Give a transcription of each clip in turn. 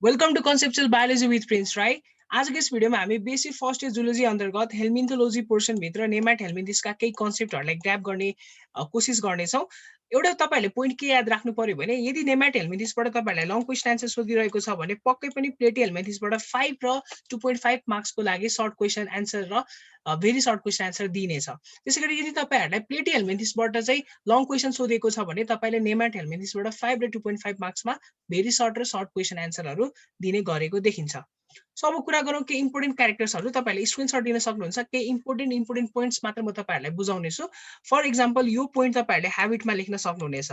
Welcome to conceptual biology with Prince Rai. आजको यस भिडियोमा हामी बेसिक फर्स्ट इयर जुलोजी अन्तर्गत हेल्मिन्थोलोजी पोर्सनभित्र नेमाट हेल्मिन्थिसका केही कन्सेप्टहरूलाई ग्र्याब गर्ने कोसिस गर्नेछौँ। एउटा तपाईँहरूले पोइन्ट के याद राख्नु पर्यो भने यदि नेमाट हेल्मिन्थिसबाट तपाईँहरूलाई लङ क्वेसन आन्सर सोधिरहेको छ भने पक्कै पनि प्लेटी हेल्मिन्थिसबाट 5 र 2.5 मार्क्सको लागि सर्ट क्वेसन आन्सर र भेरी सर्ट क्वेसन आन्सर दिनेछ। त्यसैगरी यदि तपाईँहरूलाई प्लेटी हेल्मिन्थिसबाट चाहिँ लङ क्वेसन सोधेको छ भने तपाईँले नेमाट हेल्मिन्थिसबाट 5 र 2.5 मार्क्समा भेरी सर्ट र सर्ट क्वेसन आन्सरहरू दिने गरेको देखिन्छ। सो अब कुरा गरौँ केही इम्पोर्टेन्ट क्यारेक्टर्सहरू तपाईँहरूले स्क्रिनसट दिन सक्नुहुन्छ। केही इम्पोर्टेन्ट पोइन्ट्स मात्र म तपाईँहरूलाई बुझाउनेछु। फर इक्जाम्पल यो पोइन्ट तपाईँहरूले ह्याबिटमा लेख्न सक्नुहुनेछ।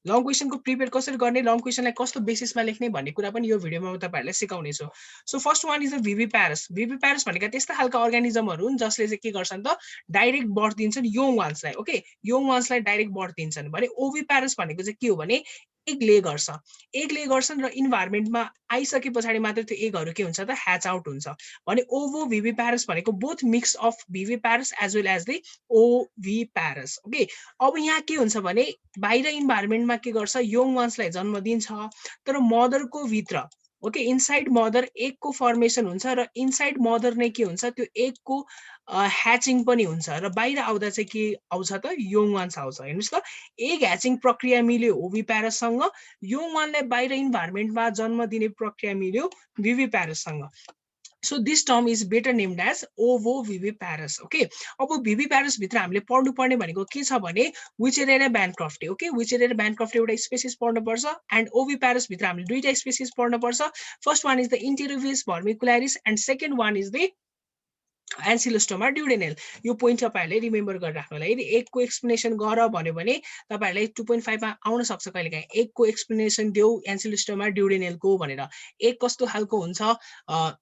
लङ क्वेसनको प्रिपेयर कसरी गर्ने, लङ क्वेसनलाई कस्तो बेसिसमा लेख्ने भन्ने कुरा पनि यो भिडियोमा म तपाईँहरूलाई सिकाउनेछु। So first one is the viviparous. Viviparous भनेका त्यस्ता खालका अर्गानिजमहरू हुन् जसले चाहिँ के गर्छन् त डाइरेक्ट बर्थ दिन्छन् यङ वान्सलाई। ओके, यङ वान्सलाई डाइरेक्ट बर्थ दिन्छन् भने ओभिप्यारस भनेको चाहिँ के हो भने एग ले गर्छ। एग ले गर्छन् र इन्भाइरोमेन्टमा आइसके पछाडि मात्र त्यो एगहरू के हुन्छ त ह्याच आउट हुन्छ भने ओभो भिभिप्यारस भनेको both mix of viviparous as well as the oviparous. Okay, अब यहाँ के हुन्छ भने बाहिर इन्भाइरोमेन्टमा के गर्छ यङ वान्सलाई जन्म दिन्छ तर मदरको भित्र ओके इनसाइड मदर एगको फर्मेसन हुन्छ र इनसाइड मदर नै के हुन्छ त्यो एगको ह्याचिङ पनि हुन्छ र बाहिर आउँदा चाहिँ के आउँछ त यङ वान्स आउँछ। हेर्नुहोस् त, एग ह्याचिङ प्रक्रिया मिल्यो ओभिप्यारससँग, यङ वानलाई बाहिर इन्भाइरोमेन्टमा जन्म दिने प्रक्रिया मिल्यो भिभिप्यारससँग। So this term is better named as ovoviviparous. Okay, अब भिभिप्यारस भित्र हामीले पढ्नुपर्ने भनेको के छ भने विचेरेरा ब्यान्क्रफ्टे। ओके, विचेरेरा ब्यान्क्रफ्टे एउटा स्पेसिस पढ्नुपर्छ एन्ड ओभिप्यारस भित्र हामीले दुईटा स्पेसिस पढ्नुपर्छ। First one is the Enterobius vermicularis and second one is the Ancylostoma duodenale. यो पोइन्ट तपाईँहरूले रिमेम्बर गरेर राख्नु होला। यदि एकको एक्सप्लेनेसन गर भन्यो भने तपाईँहरूलाई 2.5 मा आउन सक्छ कहिलेकाहीँ एकको एक्सप्लेनेसन देऊ एन्सिलोस्टोमा ड्युडेनेलको भनेर, एक कस्तो खालको हुन्छ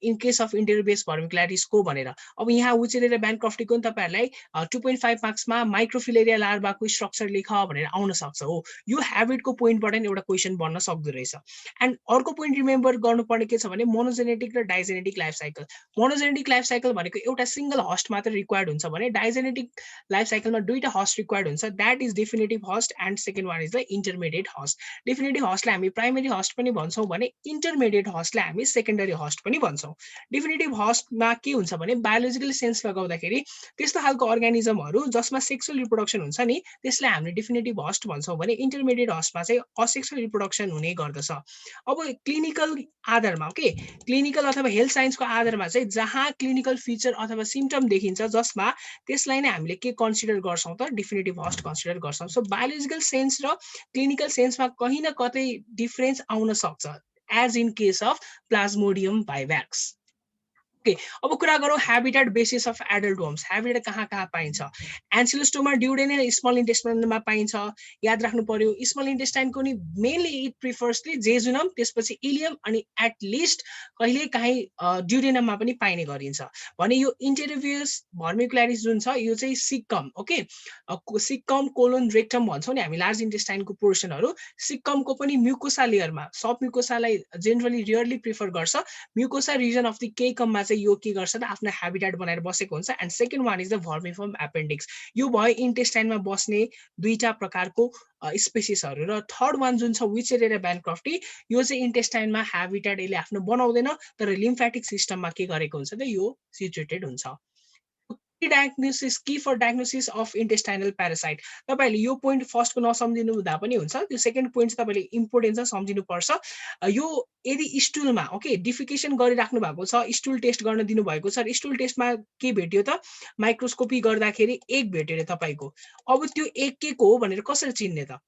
इन केस अफ इन्टेरोभियस भर्मिकुलारिसको भनेर। अब यहाँ विचेरेरा ब्यान्क्रफ्टेको नि तपाईँहरूलाई 2.5 मार्क्समा माइक्रोफिलेरिया लार्भाको स्ट्रक्चर लेख भनेर आउन सक्छ। हो, यो ह्याबिटको पोइन्टबाट नि एउटा क्वेसन बन्न सक्दो रहेछ। एन्ड अर्को पोइन्ट रिमेम्बर गर्नुपर्ने के छ भने मोनोजेनेटिक र digenetic life cycle. Monogenetic life cycle भनेको एउटा सिंगल हस्ट मात्र रिक्वायर्ड हुन्छ भने डाइजेनेटिक लाइफ साइकलमा दुईटा हस्ट रिक्वायर्ड हुन्छ, that is definitive host and second one is the intermediate host. Definitive हस्टलाई हामी प्राइमेरी हस्ट पनि भन्छौँ भने इन्टरमिडिएट हस्टलाई हामी सेकेन्डरी हस्ट पनि भन्छौँ। डेफिनेटिभ हस्टमा के हुन्छ भने बायोलोजिकल सेन्स लगाउँदाखेरि त्यस्तो खालको अर्गानिजमहरू जसमा सेक्सुअल रिप्रोडक्सन हुन्छ नि त्यसलाई हामीले डेफिनेटिभ हस्ट भन्छौँ भने इन्टरमिडिएट हस्टमा चाहिँ असेक्सुअल रिप्रोडक्सन हुने गर्दछ। अब क्लिनिकल आधारमा ओके क्लिनिकल अथवा हेल्थ साइन्सको आधारमा चाहिँ जहाँ क्लिनिकल फिचर अथवा सिम्पटम देखिन्छ जसमा त्यसलाई नै हामीले के कन्सिडर गर्छौँ त डेफिनेटिभ हस्ट कन्सिडर गर्छौँ। सो बायोलोजिकल सेन्स र क्लिनिकल सेन्समा कहीँ न कतै डिफरेन्स आउन सक्छ as in case of Plasmodium vivax. Okay, अब कुरा गरौँ habitat basis of adult worms. Habitat कहाँ कहाँ पाइन्छ? एन्सिलोस्टोमा ड्युडेनेल स्मल इन्टेस्टाइनमा पाइन्छ। याद राख्नु पर्यो स्मल इन्टेस्टाइनको नि मेनली इट प्रिफर्सली जेजुनम, त्यसपछि इलियम अनि एटलिस्ट कहिले काहीँ ड्युडेनममा पनि पाइने गरिन्छ भने यो इन्टेरोभियस भर्मिकुलारिस जुन छ यो चाहिँ caecum okay caecum colon rectum भन्छौँ नि हामी लार्ज इन्टेस्टाइनको पोर्सनहरू, सिक्कमको पनि म्युकोसा लेयरमा सब म्युकोसालाई जेनरली रियरली प्रिफर गर्छ, म्युकोसा रिजन अफ द केकममा चाहिँ यो के गर्छ त आफ्नो ह्याबिटेट बनाएर बसेको हुन्छ। And second one is the vermiform appendix. यो भयो इन्टेस्टाइनमा बस्ने दुईटा प्रकारको स्पेसिसहरू र थर्ड वान जुन छ विचेरेरा ब्यान्क्रफ्टी यो चाहिँ इन्टेस्टाइनमा ह्याबिटेट यसले आफ्नो बनाउँदैन तर लिम्फेटिक सिस्टममा के गरेको हुन्छ त यो सिचुएटेड हुन्छ। Diagnosis key for diagnosis of intestinal parasite. तपाईँहरूले यो पोइन्ट फर्स्टको नसम्झिनु हुँदा पनि हुन्छ, त्यो सेकेन्ड पोइन्ट चाहिँ तपाईँले इम्पोर्टेन्ट छ सम्झिनुपर्छ। यो यदि स्टुलमा ओके डिफिकेसन गरिराख्नु भएको छ, स्टुल टेस्ट गर्न दिनुभएको छ र स्टुल टेस्टमा के भेट्यो त माइक्रोस्कोपी गर्दाखेरि एक भेट्यो अरे तपाईँको। अब त्यो एक के को हो भनेर कसरी चिन्ने त?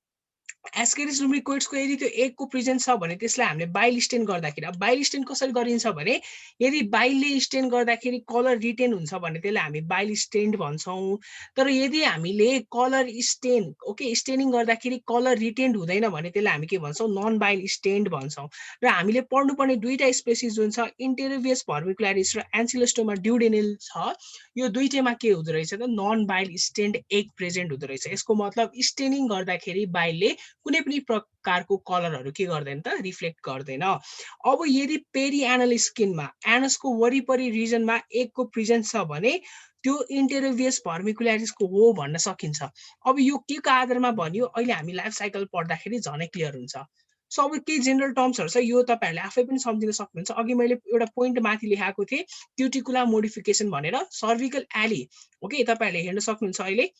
एस्केरिस लुम्ब्रिकोइड्सको यदि त्यो एकको प्रेजेन्स छ भने त्यसलाई हामीले बाइल स्टेन गर्दाखेरि, अब बाइल स्टेन कसरी गरिन्छ भने यदि बाइलले स्टेन गर्दाखेरि कलर रिटेन हुन्छ भने त्यसलाई हामी बाइल स्टेन्ड भन्छौँ। तर यदि हामीले कलर स्टेन ओके स्टेनिङ गर्दाखेरि कलर रिटेन्ड हुँदैन भने त्यसलाई हामी के भन्छौँ नन बाइल स्टेन्ड भन्छौँ। र हामीले पढ्नुपर्ने दुईटा स्पेसिस जुन छ इन्टेरोभियस भर्मिकुलारिस र एन्सिलोस्टोमा ड्युडेनेल छ यो दुईटैमा के हुँदो रहेछ त non bile stained egg present हुँदो रहेछ। यसको मतलब स्टेनिङ गर्दाखेरि बाइलले कुनै पनि प्रकारको कलरहरू के गर्दैन त रिफ्लेक्ट गर्दैन। अब यदि पेरी एनल स्किनमा एनसको वरिपरि रिजनमा एकको प्रेजेन्स छ भने त्यो इन्टेरोभियस भर्मिकुलारिसको हो भन्न सकिन्छ। अब यो के को आधारमा भन्यो अहिले हामी लाइफ साइकल पढ्दाखेरि झनै क्लियर हुन्छ। सो अब केही जेनरल टर्म्सहरू छ, यो तपाईँहरूले आफै पनि सम्झिन सक्नुहुन्छ। अघि मैले एउटा पोइन्ट माथि लेखाएको थिएँ, क्युटिकुला मोडिफिकेसन भनेर, सर्भिकल एली। ओके, तपाईँहरूले हेर्न सक्नुहुन्छ अहिले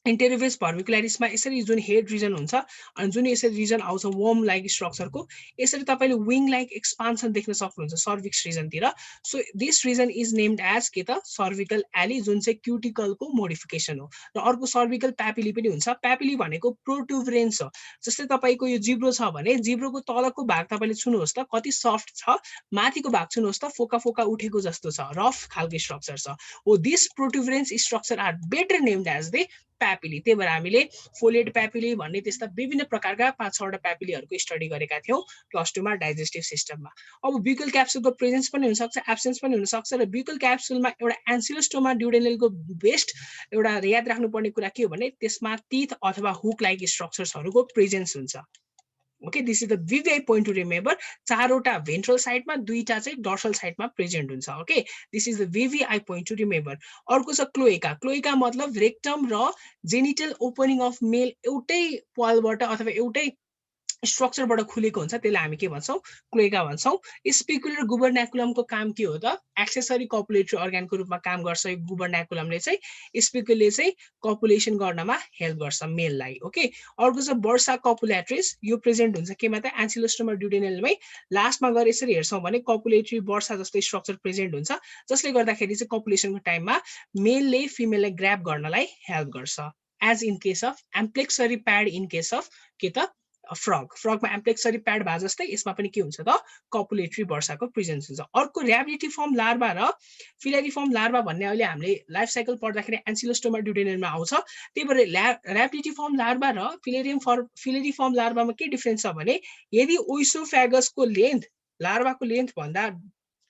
इन्टेरोभेस भर्मिकुलारिसमा यसरी जुन हेड रिजन हुन्छ अनि जुन यसरी रिजन आउँछ वर्म लाइक स्ट्रक्चरको, यसरी तपाईँले विङ लाइक एक्सपान्सन देख्न सक्नुहुन्छ सर्भिक्स रिजनतिर। So this region is named as के त सर्भिकल एली, जुन चाहिँ क्युटिकलको मोडिफिकेसन हो। र अर्को सर्भिकल प्यापिली पनि हुन्छ। प्यापिली भनेको प्रोट्युबरेन्स हो। जस्तै तपाईँको यो जिब्रो छ भने जिब्रोको तलको भाग तपाईँले छुनुहोस् त कति सफ्ट छ, माथिको भाग छुनुहोस् त फोका फोका उठेको जस्तो छ, रफ खालको स्ट्रक्चर छ। हो this protuberance structure are better named as the papillae. त्यही भएर हामीले फोलिएट प्यापिली भन्ने त्यस्ता विभिन्न प्रकारका 5-6वटा प्यापिलीहरूको स्टडी गरेका थियौँ क्लास 2 मा डाइजेस्टिभ सिस्टममा। अब ब्युकल क्याप्सुलको प्रेजेन्स पनि हुनसक्छ, एब्सेन्स पनि हुनसक्छ। र ब्युकल क्याप्सुलमा एउटा एन्सिलोस्टोमा ड्युडेनलको बेस्ट एउटा याद राख्नुपर्ने कुरा के हो भने त्यसमा टिथ अथवा हुक लाइक स्ट्रक्चर्सहरूको प्रेजेन्स हुन्छ। Okay, this is the VVI point to remember. 4वटा भेन्ट्रल साइडमा, 2टा चाहिँ डर्सल साइडमा प्रेजेन्ट हुन्छ। Okay, this is the VVI point to remember. अर्को छ क्लोएका। क्लोएका मतलब रेक्टम र जेनिटल ओपनिङ अफ मेल एउटै पालबाट अथवा एउटै स्ट्रक्चरबाट खुलेको हुन्छ, त्यसलाई हामी के भन्छौँ, क्लोएका भन्छौँ। स्पिकुलर गुबरन्याकुलमको काम के हो त, एक्सेसरी कपुलेटरी अर्गानको रूपमा काम गर्छ यो गुबरन्याकुलमले चाहिँ। स्पिकुलले चाहिँ कपुलेसन गर्नमा हेल्प गर्छ मेललाई। ओके, अर्को छ वर्सा कपुल्याट्रिस। यो प्रेजेन्ट हुन्छ केमा त एन्सिलोस्टोमा ड्युडेनलमै। लास्टमा गएर यसरी हेर्छौँ भने कपुलेटरी वर्सा जस्तो स्ट्रक्चर प्रेजेन्ट हुन्छ, जसले गर्दाखेरि चाहिँ कपुलेसनको टाइममा मेलले फिमेललाई ग्र्याब गर्नलाई हेल्प गर्छ। As in case of amplexory pad, in case of के त फ्रगमा एम्प्लेक्सरी प्याड भए जस्तै यसमा पनि के हुन्छ त कपुलेटरी वर्साको प्रेजेन्स हुन्छ। अर्को ऱ्याबिडिफर्म लार्भा र फिलेरिफर्म लार्भा भन्ने अहिले हामीले लाइफ साइकल पढ्दाखेरि एन्सिलोस्टोमा ड्युडेनलमा आउँछ। त्यही भएर ऱ्याबिडिफर्म लार्भा र फिलेरिफर्म लार्भामा के डिफरेन्स छ भने यदि ओइसोफेगसको लेन्थ लार्भाको लेन्थ भन्दा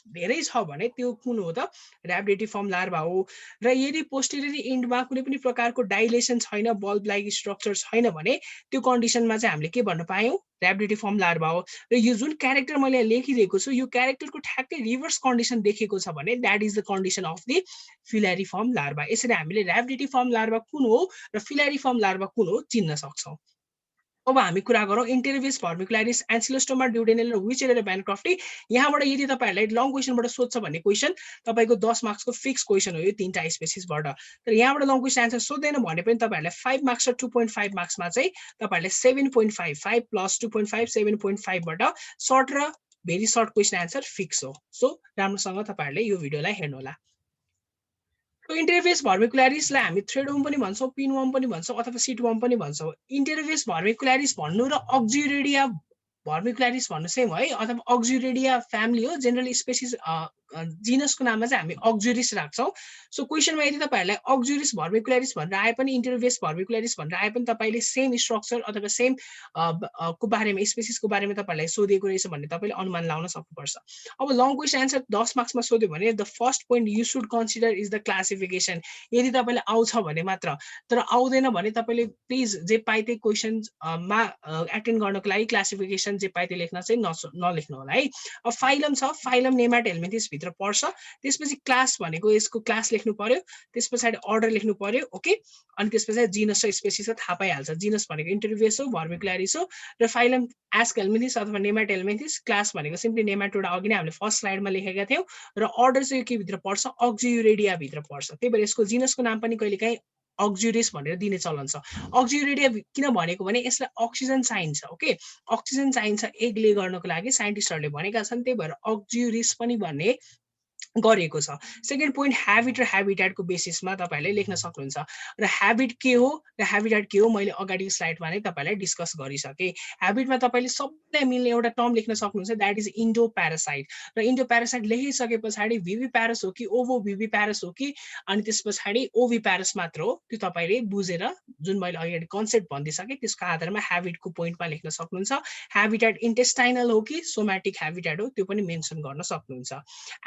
धेरै छ भने त्यो कुन हो त ऱ्याबिडिफर्म लार्भा हो। र यदि पोस्टेरियरी एन्डमा कुनै पनि प्रकारको डाइलेसन छैन, बल्ब लाइक स्ट्रक्चर छैन भने त्यो कन्डिसनमा चाहिँ हामीले के भन्न पायौँ, ऱ्याबिडिफर्म लार्भा हो। र यो जुन क्यारेक्टर मैले लेखिदिएको छु यो क्यारेक्टरको ठ्याक्कै रिभर्स कन्डिसन देखेको छ भने that is the condition of the filariform larva. यसरी हामीले ऱ्याबिडिफर्म लार्भा कुन हो र फिलारिफर्म लार्भा कुन हो चिन्न सक्छौँ। अब हामी कुरा गरौँ इन्टेरोभेस भर्मिकुलारिस, एन्सिलोस्टोमा ड्युडेनल र विचेलर ब्यानक्रफ्टी। यहाँबाट यदि तपाईँहरूलाई लङ क्वेसनबाट सोध्छ भन्ने क्वेसन तपाईँको 10 मार्क्सको फिक्स क्वेसन हो यो 3टा स्पेसिसबाट। तर यहाँबाट लङ क्वेसन आन्सर सोध्दैन भने पनि तपाईँहरूलाई 5 मार्क्स र 2.5 मार्क्समा चाहिँ तपाईँहरूले 7.5, 5 + 2.5 7.5 बाट सर्ट र very short question answer fix हो। सो राम्रोसँग तपाईँहरूले यो भिडियोलाई हेर्नुहोला। इन्टेरोभेस भर्मिकुलारिसलाई हामी थ्रेडवर्म पनि भन्छौँ, पिनवर्म पनि भन्छौँ अथवा सिटवर्म पनि भन्छौँ। इन्टेरोभेस भर्मिकुलारिस भन्नु र अक्ज्युरेडिया भर्मिकुलारिस भन्नु सेम है, अथवा अक्ज्युरेडिया फ्यामिली हो। जेनरल स्पेसिस जिनसको नाममा चाहिँ हामी अक्ज्युरिस राख्छौँ। सो क्वेसनमा यदि तपाईँहरूलाई अक्ज्युरिस भर्मिकुलारिस भनेर आए पनि इन्टेरोभेस भर्मिकुलारिस भनेर आए पनि तपाईँले सेम स्ट्रक्चर अथवा सेम को बारेमा स्पेसिसको बारेमा तपाईँहरूलाई सोधेको रहेछ भन्ने तपाईँले अनुमान लाउन सक्नुपर्छ। अब लङ क्वेसन आन्सर 10 मार्क्समा सोध्यो भने the first point you should consider is the classification. यदि तपाईँले आउँछ भने मात्र, तर आउँदैन भने तपाईँले प्लिज जे पाए त्यही क्वेसनमा एटेन्ड गर्नको लागि क्लासिफिकेसन जे पाए त्यही लेख्न चाहिँ नलेख्नु होला है। अब फाइलम छ, फाइलम नेमाट हेल्मिन्थिस भित्र पर्छ। त्यसपछि क्लास भनेको यसको क्लास लेख्नु पर्यो, त्यस पछाडि अर्डर लेख्नु पर्यो। ओके, अनि त्यस पछाडि जिनस र स्पेसिस थाहा पाइहाल्छ। जिनस भनेको इन्टेरोभेस हो, भर्मिकुलारिस हो, र फाइलम एस्क हेल्मिन्थिस अथवा नेमाट हेल्मिन्थिस। क्लास भनेको सिम्पली नेमाटोडा, अघि नै हामीले फर्स्ट स्लाइडमा लेखेका थियौँ। र अर्डर चाहिँ यो के भित्र पर्छ, अक्ज्युरेडिया भित्र पर्छ। त्यही भएर यसको जिनसको नाम पनि कहिलेकाहीँ अक्ज्युरिस भनेर दिने चलन छ। अक्ज्युरेडिया किन भनेको भने यसलाई अक्सिजन चाहिन्छ। ओके, अक्सिजन चाहिन्छ एग ले गर्नको लागि साइन्टिस्टहरूले भनेका छन्, त्यही भएर अक्ज्युरिस पनि भन्ने गरिएको छ। सेकेन्ड पोइन्ट ह्याबिट र ह्याबिट्याटको बेसिसमा तपाईँहरूले लेख्न सक्नुहुन्छ। र ह्याबिट के हो र ह्याबिट्याट के हो मैले अगाडिको स्लाइडमा नै तपाईँलाई डिस्कस गरिसकेँ। ह्याबिटमा तपाईँले सबैलाई मिल्ने एउटा टर्म लेख्न सक्नुहुन्छ, द्याट इज इन्डो प्यारासाइट। र इन्डो प्यारासाइट लेखिसके पछाडि भिभी प्यारस हो कि ओभो भिभी प्यारस हो कि, अनि त्यस पछाडि ओभी प्यारस मात्र हो, त्यो तपाईँले बुझेर जुन मैले अगाडि कन्सेप्ट भनिदिइसकेँ त्यसको आधारमा ह्याबिटको पोइन्टमा लेख्न सक्नुहुन्छ। ह्याबिट्याट इन्टेस्टाइनल हो कि सोम्याटिक ह्याबिट्याट हो त्यो पनि मेन्सन गर्न सक्नुहुन्छ।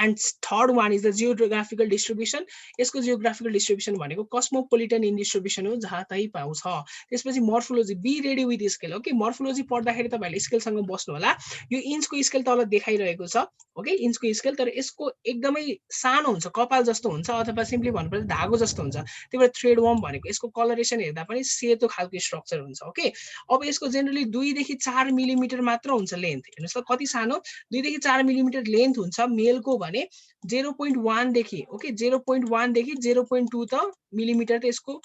And third one is the geographical distribution. यसको जियोग्राफिकल डिस्ट्रिब्युसन भनेको कस्मोपोलिटन इन डिस्ट्रिब्युसन हो, जहाँ तहीँ पाउँछ। त्यसपछि morphology, be ready with scale. Okay, morphology पढ्दाखेरि तपाईँहरूले स्केलसँग राम्रोसँग बस्नु होला। यो इन्चको स्केल तल देखाइरहेको छ ओके, इन्चको स्केल, तर यसको एकदमै सानो हुन्छ, कपाल जस्तो हुन्छ अथवा सिम्पली भन्नुपर्दा धागो जस्तो हुन्छ। त्यही भएर थ्रेड वर्म भनेको यसको कलरेसन हेर्दा पनि सेतो खालको स्ट्रक्चर हुन्छ ओके। अब यसको जेनरली 2 देखि 4 मिलिमिटर मात्र हुन्छ लेन्थ। हेर्नुहोस् त कति सानो, 2 देखि 4 मिलिमिटर लेन्थ हुन्छ मेलको भने 0.1 देखि ओके 0.1 देखि 0.2 त मिलिमिटर त यसको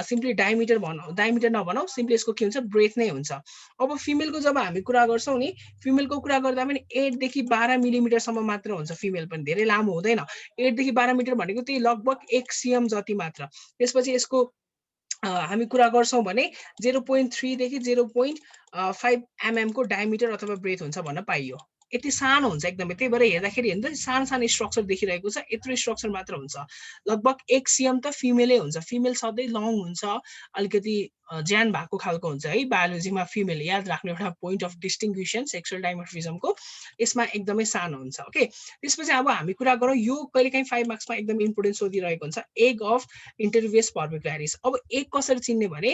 सिम्पली डायमिटर भनौँ, डायमिटर नभनौँ, सिम्पली यसको के हुन्छ ब्रेथ नै हुन्छ। अब फिमेलको जब हामी कुरा गर्छौँ नि, फिमेलको कुरा गर्दा पनि 8 देखि 12 मिलिमिटरसम्म मात्र हुन्छ फिमेल पनि, धेरै लामो हुँदैन। 8 देखि 12 मिटर भनेको त्यही लगभग 1 सिएम जति मात्र। त्यसपछि यसको हामी कुरा गर्छौँ भने 0.3 देखि 0.5 mm को डायमिटर अथवा ब्रेथ हुन्छ भन्न पाइयो। यति सानो हुन्छ एकदमै, त्यही भएर हेर्दाखेरि हेर्नु सानो सानो स्ट्रक्चर देखिरहेको छ, यत्रो स्ट्रक्चर मात्र हुन्छ। लगभग 1 सिएम त फिमेलै हुन्छ, फिमेल सधैँ लङ हुन्छ, अलिकति ज्यान भएको खालको हुन्छ है बायोलोजीमा फिमेल, याद राख्नु एउटा पोइन्ट अफ डिस्टिङ्ग्विसन सेक्सुअल डाइमर्फिजमको, यसमा एकदमै सानो हुन्छ ओके। त्यसपछि अब हामी कुरा गरौँ, यो कहिलेकाहीँ 5 मार्क्समा एकदम इम्पोर्टेन्ट सोधिरहेको हुन्छ, एग अफ इन्टरभियस पर्बिक्युलारिस। अब एग कसरी चिन्ने भने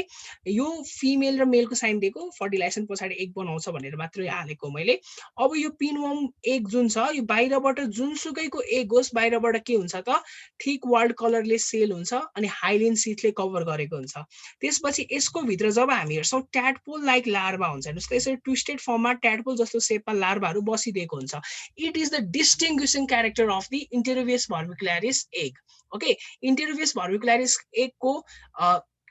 यो फिमेल र मेलको साइन दिएको, फर्टिलाइजेसन पछाडि एग बनाउँछ भनेर मात्रै हालेको मैले। अब यो पिनवर्म एग जुन छ, यो बाहिरबाट जुनसुकैको एग होस्, बाहिरबाट के हुन्छ त थिक वाल्ड कलरले सेल हुन्छ अनि हाइलिन सिथले कभर गरेको हुन्छ। त्यसपछि यसको भित्र जब हामी हेर्छौँ ट्याडपोल लाइक लार्भा हुन्छ, हेर्नुहोस् यसरी ट्विस्टेड फर्ममा ट्याडपोल जस्तो सेपमा लार्भाहरू बसिदिएको हुन्छ। It is the distinguishing character of the Enterobius vermicularis egg okay. Enterobius vermicularis एगको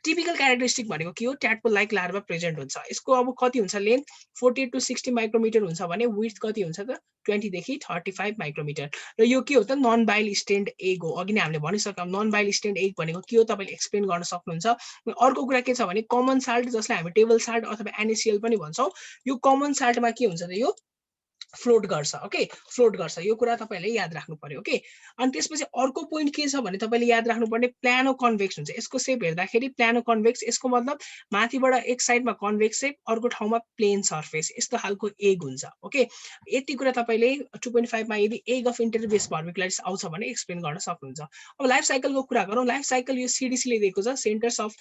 टिपिकल क्यारेक्टरिस्टिक भनेको के हो, ट्याडपोल लाइक लार्भा प्रेजेन्ट हुन्छ। यसको अब कति हुन्छ लेन्थ 48 to 60 माइक्रोमिटर हुन्छ भने विड्थ कति हुन्छ त 20 देखि 35 माइक्रोमिटर। र यो के हो त नन बाइल स्टेन्ड एग हो। अघि नै हामीले भनिसक्यौँ नन बाइल स्टेन्ड एग भनेको के हो तपाईँले एक्सप्लेन गर्न सक्नुहुन्छ। अर्को कुरा के छ भने कमन साल्ट, जसलाई हामी टेबल साल्ट अथवा एनएसिएल पनि भन्छौँ, यो कमन साल्टमा के हुन्छ त यो फ्लोट गर्छ ओके, फ्लोट गर्छ, यो कुरा तपाईँले याद राख्नु पर्यो ओके। अनि त्यसपछि अर्को पोइन्ट के छ भने तपाईँले याद राख्नुपर्ने प्लानो कन्भेक्स हुन्छ। यसको सेप हेर्दाखेरि प्लानो कन्भेक्स, यसको मतलब माथिबाट एक साइडमा कन्भेक्स सेप, अर्को ठाउँमा प्लेन सर्फेस, यस्तो खालको एग हुन्छ ओके। यति कुरा तपाईँले 2.5 मा यदि एग अफ इन्टरभियस भर्बिकुलारिस आउँछ भने एक्सप्लेन गर्न सक्नुहुन्छ। अब लाइफ साइकलको कुरा गरौँ। लाइफ साइकल यो सिडिसीले दिएको छ, Centers of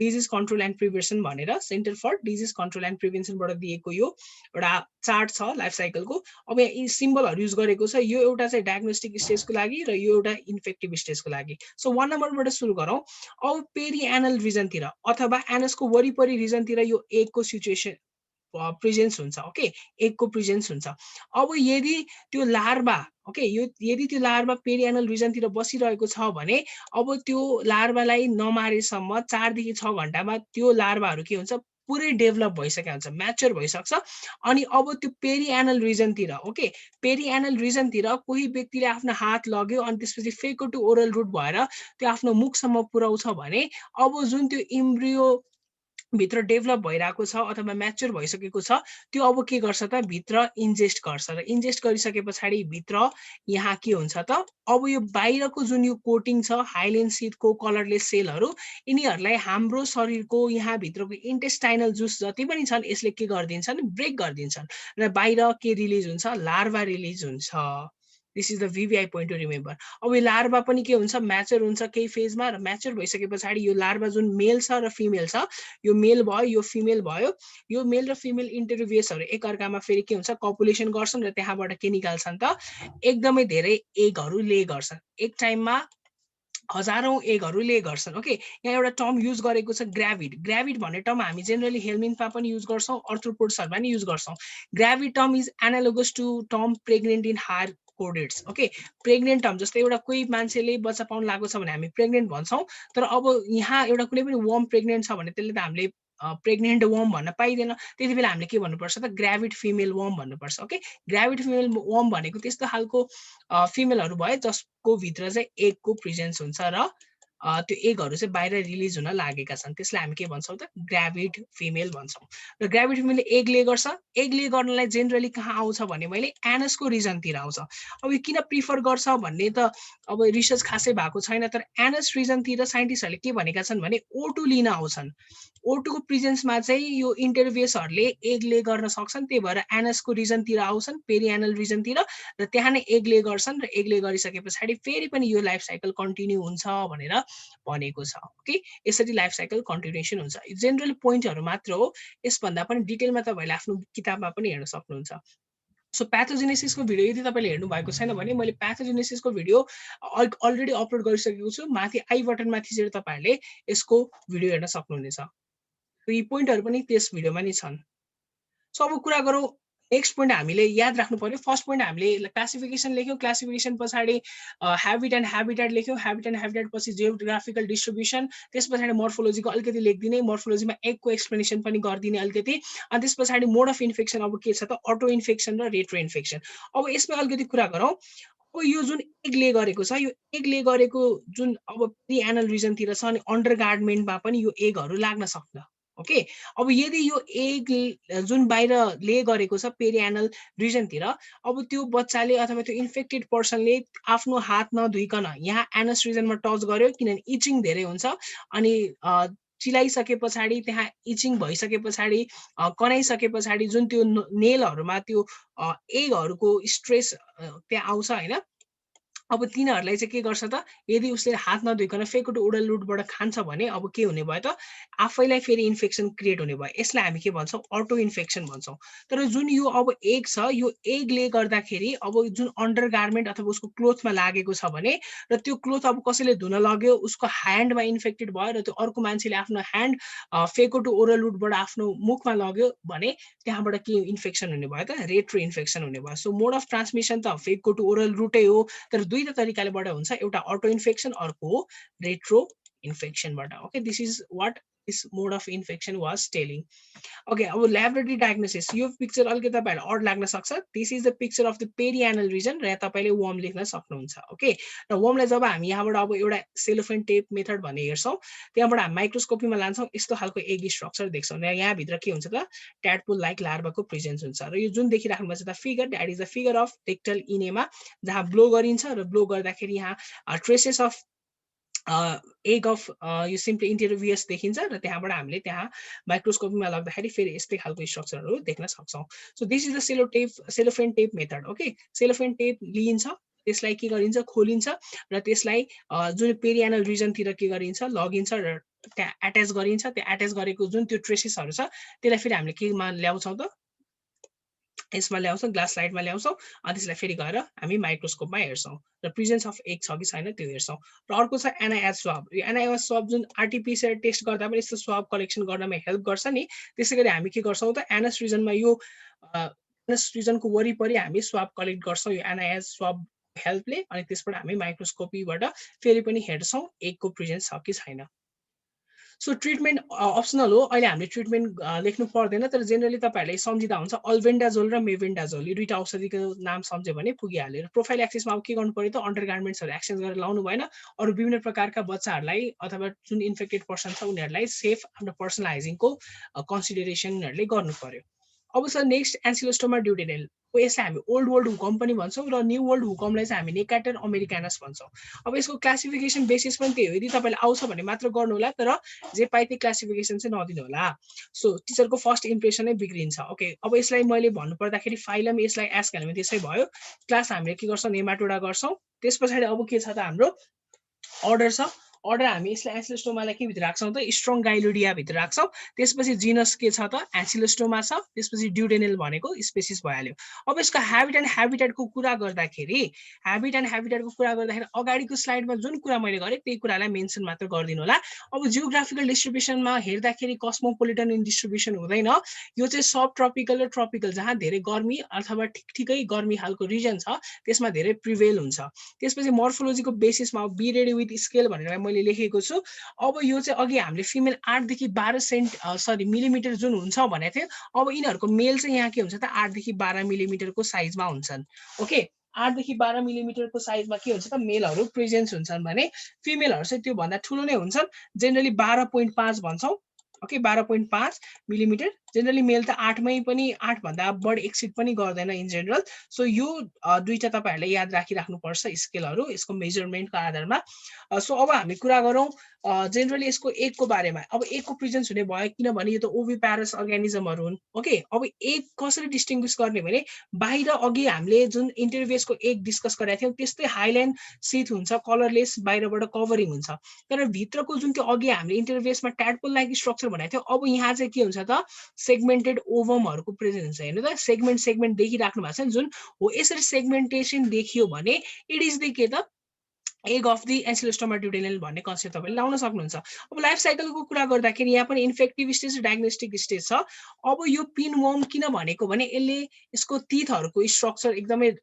Disease Control and Prevention भनेर, Center for Disease Control and प्रिभेन्सनबाट दिएको यो एउटा चार्ट छ लाइफ साइकलको। अब यहाँ यी सिम्बलहरू युज गरेको छ, यो एउटा चाहिँ डायग्नोस्टिक स्टेजको लागि र यो एउटा इन्फेक्टिभ स्टेजको लागि। सो 1 नम्बरबाट सुरु गरौँ। अब पेरी एनल रिजनतिर अथवा एनसको वरिपरि रिजनतिर यो एगको सिचुएसन प्रेजेन्स हुन्छ ओके, एगको प्रेजेन्स हुन्छ। अब यदि त्यो लार्भा ओके, यो यदि त्यो लार्भा पेरी एनल रिजनतिर बसिरहेको छ भने अब त्यो लार्भालाई नमारेसम्म 4 देखि 6 घण्टामा त्यो लार्भाहरू के हुन्छ पुरै डेभलप भइसकेको हुन्छ, म्याच्योर भइसक्छ। अनि अब त्यो पेरी एनल रिजनतिर ओके, पेरी एनल रिजनतिर कोही व्यक्तिले आफ्नो हात लग्यो अनि त्यसपछि फेको टु ओरल रुट भएर त्यो आफ्नो मुखसम्म पुर्याउँछ भने अब जुन त्यो इम्ब्रियो भित्र डेभलप भइरहेको छ अथवा म्याच्योर भइसकेको छ, त्यो अब के गर्छ त भित्र इन्जेस्ट गर्छ, र इन्जेस्ट गरिसके पछाडि भित्र यहाँ के हुन्छ त अब यो बाहिरको जुन यो कोटिङ छ हाइलेन सिथको कलरलेस सेलहरू, यिनीहरूलाई हाम्रो शरीरको यहाँ भित्रको इन्टेस्टाइनल जुस जति पनि छन् यसले के गरिदिन्छन्, ब्रेक गरिदिन्छन्, र बाहिर के रिलिज हुन्छ, लार्भा रिलिज हुन्छ। This is the VVI point to remember. अब यो लार्भा पनि के हुन्छ म्याच्योर हुन्छ केही फेजमा, र म्याच्योर भइसके पछाडि यो लार्भा जुन मेल छ र फिमेल छ, यो मेल भयो यो फिमेल भयो, यो मेल र फिमेल इन्टरभियसहरू एकअर्कामा फेरि के हुन्छ कपुलेसन गर्छन् र त्यहाँबाट के निकाल्छन् त एकदमै धेरै एगहरू ले गर्छन्, एक टाइममा हजारौं एगहरू ले गर्छन् ओके। यहाँ एउटा टर्म युज गरेको छ ग्राभिड। ग्राभिड भन्ने टर्म हामी जेनरली हेलमिन्थमा पनि युज गर्छौँ, अर्थ्रोपोड्सहरूमा पनि युज गर्छौँ। Gravid term is analogous to term pregnant in higher chordates okay. Pregnant term जस्तै एउटा कोही मान्छेले बच्चा पाउनु लागेको छ भने हामी प्रेग्नेन्ट भन्छौँ, तर अब यहाँ एउटा कुनै पनि वर्म प्रेग्नेन्ट छ भने त्यसले त हामीले प्रेग्नेन्ट वर्म भन्न पाइँदैन, त्यति बेला हामीले के भन्नुपर्छ त ग्राभिड फिमेल वर्म भन्नुपर्छ ओके। ग्राभिड फिमेल वर्म भनेको त्यस्तो खालको फिमेलहरू भयो जसको भित्र चाहिँ एगको प्रेजेन्स हुन्छ र त्यो एगहरू चाहिँ बाहिर रिलिज हुन लागेका छन्, त्यसलाई हामी के भन्छौँ त ग्राभिड फिमेल भन्छौँ। र ग्राभिड फिमेलले एग ले गर्छ, एग ले गर्नलाई जेनरली कहाँ आउँछ भने मैले एनसको रिजनतिर आउँछ। अब यो किन प्रिफर गर्छ भन्ने त अब रिसर्च खासै भएको छैन, तर एनस रिजनतिर साइन्टिस्टहरूले के भनेका छन् भने O2 लिन आउँछन्, O2 को प्रेजेन्समा चाहिँ यो इन्टरभियसहरूले एग ले गर्न सक्छन्, त्यही भएर एनसको रिजनतिर आउँछन्, पेरी एनल रिजनतिर, र त्यहाँ नै एग ले गर्छन्, र एग ले गरिसके पछाडि फेरि पनि यो लाइफ साइकल कन्टिन्यू हुन्छ भनेर भनेको छ ओके यसरी लाइफ साइकल कन्टिन्युएसन हुन्छ जेनरल पोइन्टहरु मात्र हो यसभन्दा पनि डिटेलमा तपाईहरुले आफ्नो किताबमा पनि हेर्न सक्नुहुन्छ सो प्याथोजेनेसिसको भिडियो यदि तपाईले हेर्नु भएको छैन भने मैले प्याथोजेनेसिसको भिडियो अलरेडी अपलोड गरिसकेको छु माथि आई बटनमा थिचेर तपाईहरुले यसको भिडियो हेर्न सक्नुहुनेछ यी पोइन्टहरु पनि त्यस भिडियोमा नै छन् सो अब कुरा गरौँ नेक्स्ट पोइन्ट हामीले याद राख्नु पर्यो फर्स्ट पोइन्ट हामीले क्लासिफिकेसन लेख्यौं क्लासिफिकेसन पछाडी ह्याबिट एन्ड ह्याबिटेट लेख्यौं ह्याबिट एन्ड ह्याबिटेट पछि जियोग्राफिकल डिस्ट्रिब्युसन त्यस पछाडी मोर्फोलोजीको अलिकति लेख्दिने मोर्फोलोजीमा एकको एक्सप्लेनेसन पनि गर्दिने अलिकति अनि त्यस पछाडी मोड अफ इन्फेक्सन अब के छ त अटो इन्फेक्सन र रेट्रो इन्फेक्सन अब यसमा अलिकति कुरा गरौँ अब यो जुन एगले गरेको छ यो एगले गरेको जुन अब प्री एनल रिजनतिर छ अनि अन्डरगार्डमेन्टमा पनि यो एगहरु लाग्न सक्छ ओके अब यदि यो एग जुन बाहिर ले गरेको छ पेरिएनल रिजनतिर अब त्यो बच्चाले अथवा त्यो इन्फेक्टेड पर्सनले आफ्नो हात नधुइकन यहाँ एनस रिजनमा टच गर्यो किनभने इचिङ धेरै हुन्छ अनि चिलाइसके पछाडी त्यहाँ इचिङ भइसके पछाडी कनाइसके पछाडी जुन त्यो नेलहरुमा त्यो एगहरुको स्ट्रेस त्यहाँ आउँछ हैन अब तिनीहरुलाई चाहिँ के गर्छ त यदि उसले हात नधुइकन फेकुटो ओरल रुटबाट खान्छ भने अब के हुने भयो त आफैलाई फेरि इन्फेक्सन क्रिएट हुने भयो यसलाई हामी के भन्छौं अटो इन्फेक्सन भन्छौं तर जुन यो अब एग छ यो एगले गर्दाखेरि अब जुन अन्डरगार्मेन्ट अथवा उसको क्लोथमा लागेको छ भने र त्यो क्लोथ अब कसैले धुन लाग्यो उसको ह्यान्डमा इन्फेक्टेड भयो र त्यो अर्को मान्छेले आफ्नो ह्यान्ड फेकुटो ओरल रुटबाट आफ्नो मुखमा लग्यो भने त्यहाँबाट के इन्फेक्सन हुने भयो त रेट्रो इन्फेक्सन हुने भयो सो मोड अफ ट्रान्समिसन त फेकुटो ओरल रुटै हो तर दुईटा तरिकाबाट हुन्छ एउटा अटो इन्फेक्सन अर्को हो रेट्रो इन्फेक्सनबाट okay this is what this mode of infection was telling okay अब ल्याबोरेटरी डायग्नोसिस यो पिक्चर अलिकति तपाईहरुलाई अड लाग्न सक्छ this is the picture of the perianal region र तपाईले वर्म लेख्न सक्नुहुन्छ ओके र वर्मलाई जब हामी यहाँबाट अब एउटा सेलोफेन टेप मेथड भन्ने हेर्छौं त्यहाँबाट हामी माइक्रोस्कोपीमा लान्छौं यस्तो खालको एग स्ट्रक्चर देख्छौं र यहाँ भित्र के हुन्छ त ट्याडपोल लाइक लार्भाको प्रेजेन्स हुन्छ र यो जुन देखिराख्नु भएको छ त figure that is the figure of rectal enema जहाँ ब्लो गरिन्छ र ब्लो गर्दाखेरि यहाँ ट्रेसेस अफ एग अफ यो सिम्पली इन्टेरोभियस देखिन्छ र त्यहाँबाट हामीले त्यहाँ माइक्रोस्कोपीमा लाग्दाखेरि फेरि यस्तै खालको स्ट्रक्चरहरू देख्न सक्छौं so this is the cellophane tape method okay cellophane tape लिइन्छ त्यसलाई के गरिन्छ खोलिन्छ र त्यसलाई जुन पेरिएनल रिजनतिर के गरिन्छ लगिन्छ र त्यहाँ अट्याच गरिन्छ त्यो अट्याच गरेको जुन त्यो ट्रेसेसहरू छ त्यसलाई फेरि हामीले केमा ल्याउँछौं त यसमा ल्याउँछौं ग्लास स्लाइडमा ल्याउँछौं अनि त्यसलाई फेरि गएर हामी माइक्रोस्कोपमा हेर्छौं र प्रेजेन्स अफ एग छ कि छैन त्यो हेर्छौं र अर्को छ एनआइएस स्वाब यो एनआइएस स्वाब जुन आरटीपीसीआर टेस्ट गर्दा पनि यस्तो स्वाब कलेक्सन गर्नमा हेल्प गर्छ नि त्यसैगरी हामी के गर्छौं त एनएस रिजनमा यो एनएस रिजनको वरिपरि हामी स्वाब कलेक्ट गर्छौं यो एनआइएस स्वाब हेल्पले अनि त्यसबाट हामी माइक्रोस्कोपीबाट फेरि पनि हेर्छौं एगको प्रेजेन्स छ कि छैन सो ट्रिटमेन्ट अप्सनल हो अहिले हामीले ट्रिटमेन्ट लेख्नु पर्दैन तर जेनरली तपाईहरुले सम्झिदा हुन्छ अल्बेन्डाजोल र मेभेन्डाजोल यो दुईटा औषधिको नाम सम्झ्यो भने पुगिहाल्यो र प्रोफाइल एक्सेसमा अब के गर्नु पर्यो त अन्डरगार्मेन्ट्सहरु एक्सचेन्ज गरेर लाउनु भएन अरु विभिन्न प्रकारका बच्चाहरुलाई अथवा जुन इन्फेक्टेड पर्सन छ उनीहरुलाई सेफ आफ्नो पर्सनल हाइजिनको कन्सिडरेसनहरुले गर्नु पर्यो अब छ नेक्स्ट एन्सिलोस्टोमा ड्युटेनेल यसलाई हामी ओल्ड वर्ल्ड हुकम पनि भन्छौं र न्यू वर्ल्ड हुकमलाई चाहिँ हामी नेकाटर अमेरिकानस भन्छौं अब यसको क्लासिफिकेसन बेसिस पनि त्यही हो यदि तपाईलाई आउँछ भने मात्र गर्नु होला तर जे पाइ त्यही क्लासिफिकेसन चाहिँ नदिनु होला सो टिचरको फर्स्ट इम्प्रेसन नै बिग्रिन्छ ओके अब यसलाई मैले भन्नु पर्दाखेरि फाइलम यसलाई एस्क हाल्नु त्यसै भयो क्लास हामीले के गर्छौं नेमाटोडा गर्छौं त्यसपछि अब के छ त हाम्रो अर्डर छ अर्डर हामी यसलाई एन्सिलोस्टोमालाई के भित्र राख्छौं त स्ट्रङ गाइलोडिया भित्र राख्छौं त्यसपछि जिनस के छ त एन्सिलोस्टोमा छ त्यसपछि ड्युडेनेल भनेको स्पेसिस भइहाल्यो अब यसको ह्याबिट एन्ड ह्याबिटेटको कुरा गर्दाखेरि अगाडिको स्लाइडमा जुन कुरा मैले गरे त्यही कुरालाई मेन्सन मात्र गर्दिनु होला अब जियोग्राफिकल डिस्ट्रिब्युसनमा हेर्दाखेरि कस्मोपोलिटन इन डिस्ट्रिब्युसन हुँदैन यो चाहिँ सब ट्रपिकल र ट्रपिकल जहाँ धेरै गर्मी अथवा ठिकठिकै गर्मी हालको रिजन छ त्यसमा धेरै प्रिभेल हुन्छ त्यसपछि मोर्फोलोजीको बेसिसमा बी रेडी विथ स्केल भनेर मैले लेखेको छु अब यो चाहिँ अघि हामीले फिमेल 8 देखि 12 मिलिमिटर जुन हुन्छ भनेको थियो अब यिनीहरुको मेल चाहिँ यहाँ के हुन्छ त 8 देखि 12 मिलिमिटरको साइजमा हुन्छन् ओके 8 देखि 12 मिलिमिटरको साइजमा के हुन्छ त मेलहरु प्रेजेन्स हुन्छन् भने फिमेलहरु चाहिँ त्यो भन्दा ठूलो नै हुन्छन् जेनरली 12.5 भन्छौं ओके 12.5 मिलिमिटर जेनरली मेल त 8 मै पनि 8 भन्दा बढी एक्सिड पनि गर्दैन इन जेनरल। सो यो दुईटा तपाईहरुले याद राखिराख्नुपर्छ स्केलहरु यसको मेजरमेन्टको आधारमा। सो अब हामी कुरा गरौँ जेनरली यसको एगको बारेमा। अब एगको प्रेजेन्स हुने भयो किनभने यो त ओभिप्यारस अर्गानिजमहरु हुन्। ओके, अब एग कसरी डिस्टिंग्विश गर्ने भने बाहिर अघि हामीले जुन इन्टरफेसको एग डिस्कस गरेका थियौं त्यस्तै हाइल्यान्ड शीथ हुन्छ, कलरलेस, बाहिरबाट कभरिङ हुन्छ। तर भित्रको जुन त्यो अघि हामीले इन्टरफेसमा ट्याडपोल लाइक स्ट्रक्चर भनेको थियो अब यहाँ चाहिँ के हुन्छ त सेगमेन्टेड ओभमहरुको प्रेजेन्स हुन्छ। हेर्नु त सेगमेन्ट देखिराख्नु भएको छ जुन हो यसरी सेगमेन्टेसन देखियो भने इट इज द के त एग अफ द एन्सिलोस्टोमा ड्युडेनल भन्ने कन्सेप्ट तपाईले लाउन सक्नुहुन्छ। अब लाइफ साइकलको कुरा गर्दाखेरि यहाँ पनि इन्फेक्टिभ स्टेज र डायग्नोस्टिक स्टेज छ। अब यो पिनवर्म किन भनेको भने यसले यसको टीथहरुको स्ट्रक्चर एकदमै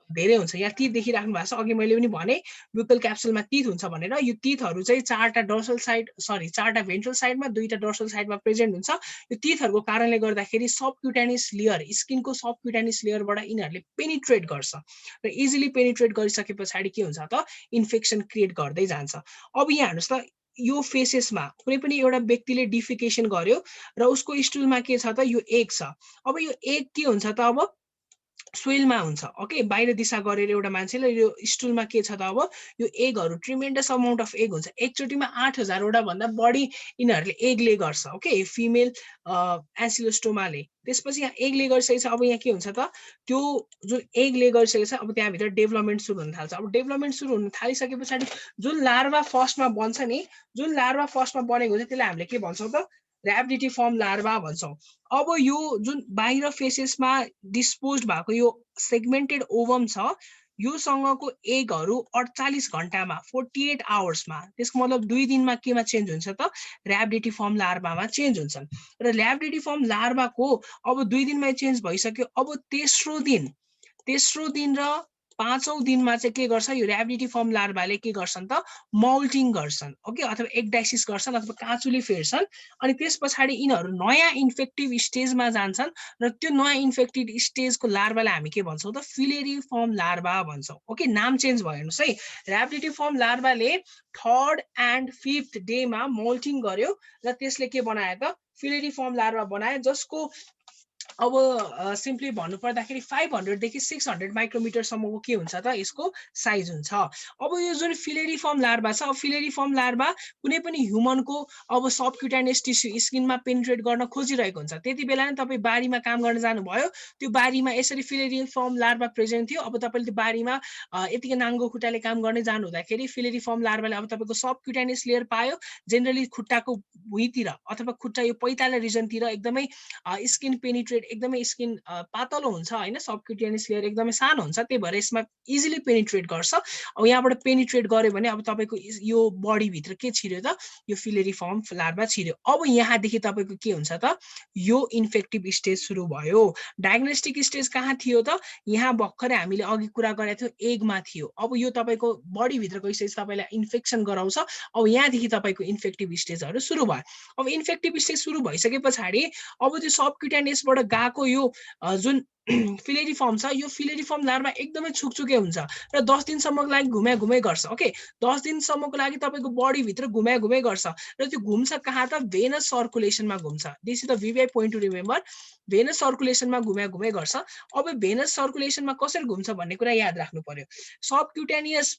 धेरै हुन्छ। यहाँ टीथ देखिराख्नु भएको छ, अघि मैले पनि भने ब्युकल क्याप्सुलमा टीथ हुन्छ भनेर। यो टीथहरु चाहिँ चारटा डोर्सल साइड चारटा भेन्ट्रल साइडमा दुईटा डोर्सल साइडमा प्रेजेन्ट हुन्छ। यो टीथहरुको कारणले गर्दाखेरि सबक्युटानियस लेयर स्किनको सबक्युटानियस लेयरबाट यिनीहरुले पेनिट्रेट गर्छ र इजिली पेनिट्रेट गरिसकेपछि के हुन्छ त इन्फेक्सन क्रिएट गर्दै जान्छ। अब यहाँ हेर्नुस् त यो फेसेसमा कुनै पनि एउटा व्यक्तिले डिफिकेसन गर्यो र उसको स्टुलमा के छ त यो एग छ। अब यो एग के हुन्छ त अब सोइलमा हुन्छ। ओके, बाहिर दिशा गरेर एउटा मान्छेले यो स्टुलमा के छ त अब यो एगहरु ट्रिमेन्डस अमाउन्ट अफ एग हुन्छ। एकचोटीमा 8000 वटा भन्दा बढी यिनीहरुले एग ले गर्छ। ओके, फिमेल एन्सिलोस्टोमाले। त्यसपछि यहाँ एग ले गरिसकेछ। अब यहाँ के हुन्छ त त्यो जुन एग ले गरिसकेछ अब त्यहाँ भित्र डेभलपमेन्ट सुरु हुन थाल्छ। अब डेभलपमेन्ट सुरु हुन थालिसकेपछि जुन लार्भा फर्स्टमा बन्छ नि, जुन लार्भा फर्स्टमा बनेको हुन्छ त्यसलाई हामीले के भन्छौँ त र्याबिडिटिफर्म लार्भा भन्छौँ। अब यो जुन बाहिर फेसेसमा डिस्पोज्ड भएको यो सेगमेन्टेड ओभम छ योसँगको एगहरु 48 घण्टामा 48 आवर्समा, त्यसको मतलब 2 दिनमा केमा चेन्ज हुन्छ त र्याबिडिटिफर्म लार्भामा चेन्ज हुन्छन्। र र्याबिडिटिफर्म लार्भाको अब 2 दिनमा चेन्ज भइसक्यो। अब तेस्रो दिन र 5औं दिनमा चाहिँ के गर्छ यो र्याबिडिटिफर्म लार्भाले के गर्छन् त माउल्टिङ गर्छन्। ओके, अथवा एक्डाइसिस गर्छन् अथवा काँचुली फेर्छन्। अनि त्यसपछि यिनीहरु नयाँ इन्फेक्टिभ स्टेजमा जान्छन् र त्यो नयाँ इन्फेक्टिभ स्टेजको लार्भालाई हामी के भन्छौँ त फिलेरिफर्म लार्भा भन्छौँ। ओके, नाम चेन्ज भयो हेर्नुस् है। र्याबिडिटिफर्म लार्भाले 3rd and 5th डेमा मोल्टिङ गर्यो र त्यसले के बनायो त फिलेरिफर्म लार्भा बनायो जसको अब सिम्पली भन्नु पर्दाखेरि 500 देखि 600 माइक्रोमिटर सम्मको के हुन्छ त यसको साइज हुन्छ। अब यो जुन फिलेरिफर्म लार्भा छ, फिलेरिफर्म लार्भा कुनै पनि ह्युमनको अब सबक्युटानियस टिस्यु स्किनमा पेनिट्रेट गर्न खोजिरहेको हुन्छ। त्यति बेला नै तपाई बारीमा काम गर्न जानुभयो, त्यो बारीमा यसरी फिलेरिफर्म लार्भा प्रेजेन्ट थियो। अब तपाईले त्यो बारीमा यतिकै नाङ्गो खुट्टाले काम गर्ने जानु हुँदाखेरि फिलेरिफर्म लार्भाले अब तपाईको सबक्युटानियस लेयर पायो। जेनरली खुट्टाको भुइँतिर अथवा खुट्टा यो पैताला रिजनतिर एकदमै स्किन पेनिट्रेट एकदमै स्किन पातलो हुन्छ हैन, सबक्युटानियस लेयर एकदमै सानो हुन्छ, त्यही भएर यसमा इजिली पेनिट्रेट गर्छ। अब यहाँबाट पेनिट्रेट गर्यो भने अब तपाईको यो बडी भित्र के छिर्यो त यो फिलेरिफर्म लार्भा छिर्यो। अब यहाँदेखि तपाईको के हुन्छ त यो इन्फेक्टिभ स्टेज सुरु भयो। डायग्नोस्टिक स्टेज कहाँ थियो त यहाँ भर्खरै हामीले अघि कुरा गरेको थियो एगमा थियो। अब यो तपाईको बडी भित्रको स्टेज तपाईलाई इन्फेक्सन गराउँछ। अब यहाँदेखि तपाईको इन्फेक्टिभ स्टेजहरु सुरु भयो। अब इन्फेक्टिभ स्टेज सुरु भइसकेपछि अब त्यो सबक्युटानियसबाट गएको यो जुन फिलेरिफर्म छ यो फिलेरिफर्म लार्भा एकदमै छुकछुके हुन्छ र 10 दिनसम्मको लागि घुमाइ गर्छ। ओके, 10 दिनसम्मको लागि तपाईको बडी भित्र घुमाइ गर्छ र त्यो घुम्छ कहाँ त भेनस सर्कुलेसनमा घुम्छ। This is the VVI point to remember. Venous सर्कुलेसनमा घुमाइ गर्छ। अब भेनस सर्कुलेसनमा कसरी घुम्छ भन्ने कुरा याद राख्नु पर्यो। सबक्युटानियस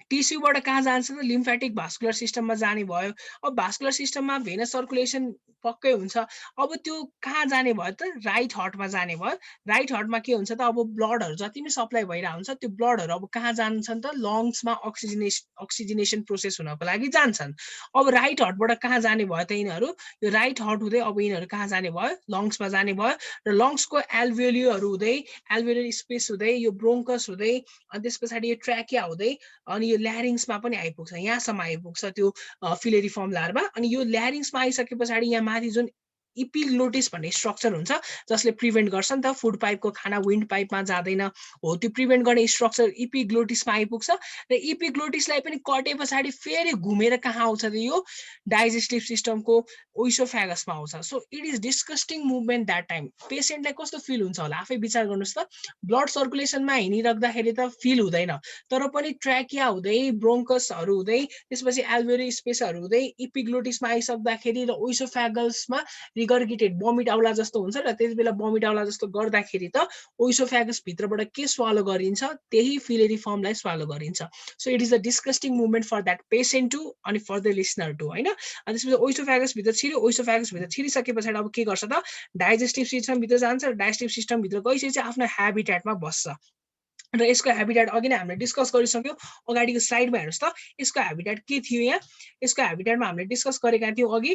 टिस्युबाट कहाँ जान्छ त लिम्फेटिक भास्कुलर सिस्टममा जाने भयो। अब भास्कुलर सिस्टममा भेनस सर्कुलेसन पक्कै हुन्छ। अब त्यो कहाँ जाने भयो त राइट हार्टमा जाने भयो। राइट हार्टमा के हुन्छ त अब ब्लडहरु जति पनि सप्लाई भइरहेको हुन्छ त्यो ब्लडहरु अब कहाँ जान्छन् त लङ्समा अक्सिजनेसन प्रोसेस हुनको लागि जान्छन्। अब राइट हार्टबाट कहाँ जाने भयो त यिनीहरु यो राइट हार्ट हुँदै अब यिनीहरु कहाँ जाने भयो लङ्समा जाने भयो र लङ्सको एल्भियोलिहरु हुँदै एल्भियोलर स्पेस हुँदै यो ब्रोन्कस हुँदै अनि त्यसपछि यो ट्र्याकिया हुँदै अनि यो ल्यारिङ्समा पनि आइपुग्छ। यहाँसम्म आइपुग्छ त्यो फिलेरिफर्म लार्भा। अनि यो ल्यारिङ्समा आइसकेपछि यहाँ माथि जुन इपिग्लोटिस भन्ने स्ट्रक्चर हुन्छ जसले प्रिभेन्ट गर्छ नि त फुड पाइपको खाना विन्ड पाइपमा जाँदैन हो, त्यो प्रिभेन्ट गर्ने स्ट्रक्चर इपिग्लोटिसमा आइपुग्छ र इपिग्लोटिसलाई पनि कटेपछि फेरि घुमेर कहाँ आउँछ त यो डाइजेस्टिभ सिस्टमको ओइसोफेगसमा आउँछ। So it is disgusting movement that time. पेसेन्टलाई कस्तो फिल हुन्छ होला आफै विचार गर्नुस् त। ब्लड सर्कुलेसनमा हिँडिराख्दाखेरि त फिल हुँदैन, तर पनि ट्र्याकिया हुँदै ब्रोन्कसहरु हुँदै त्यसपछि एल्भियोलर स्पेसहरु हुँदै इपिग्लोटिसमा आइसक्दाखेरि र ओइसोफेगसमा रिगर्गिटेट भमिट आउला जस्तो हुन्छ र त्यति बेला भमिट आउला जस्तो गर्दाखेरि त ओइसोफेगस भित्रबाट के स्वालो गरिन्छ त्यही फिलेरिफर्मलाई स्वालो गरिन्छ so it is a disgusting movement for that patient too अनि फर द लिसनर टु हैन अनि त्यसपछि ओइसोफेगस भित्र छिर्यो ओइसोफेगस भित्र छिरिसके पछाडि अब के गर्छ त डाइजेस्टिभ सिस्टम भित्र जान्छ र डाइजेस्टिभ सिस्टम भित्र गइसकेपछि आफ्नो ह्याबिट्याटमा बस्छ र यसको ह्याबिट्याट अघि नै हामीले डिस्कस गरिसक्यौँ अगाडिको स्लाइडमा हेर्नुहोस् त यसको ह्याबिट्याट के थियो यहाँ यसको ह्याबिट्याटमा हामीले डिस्कस गरेका थियौँ अघि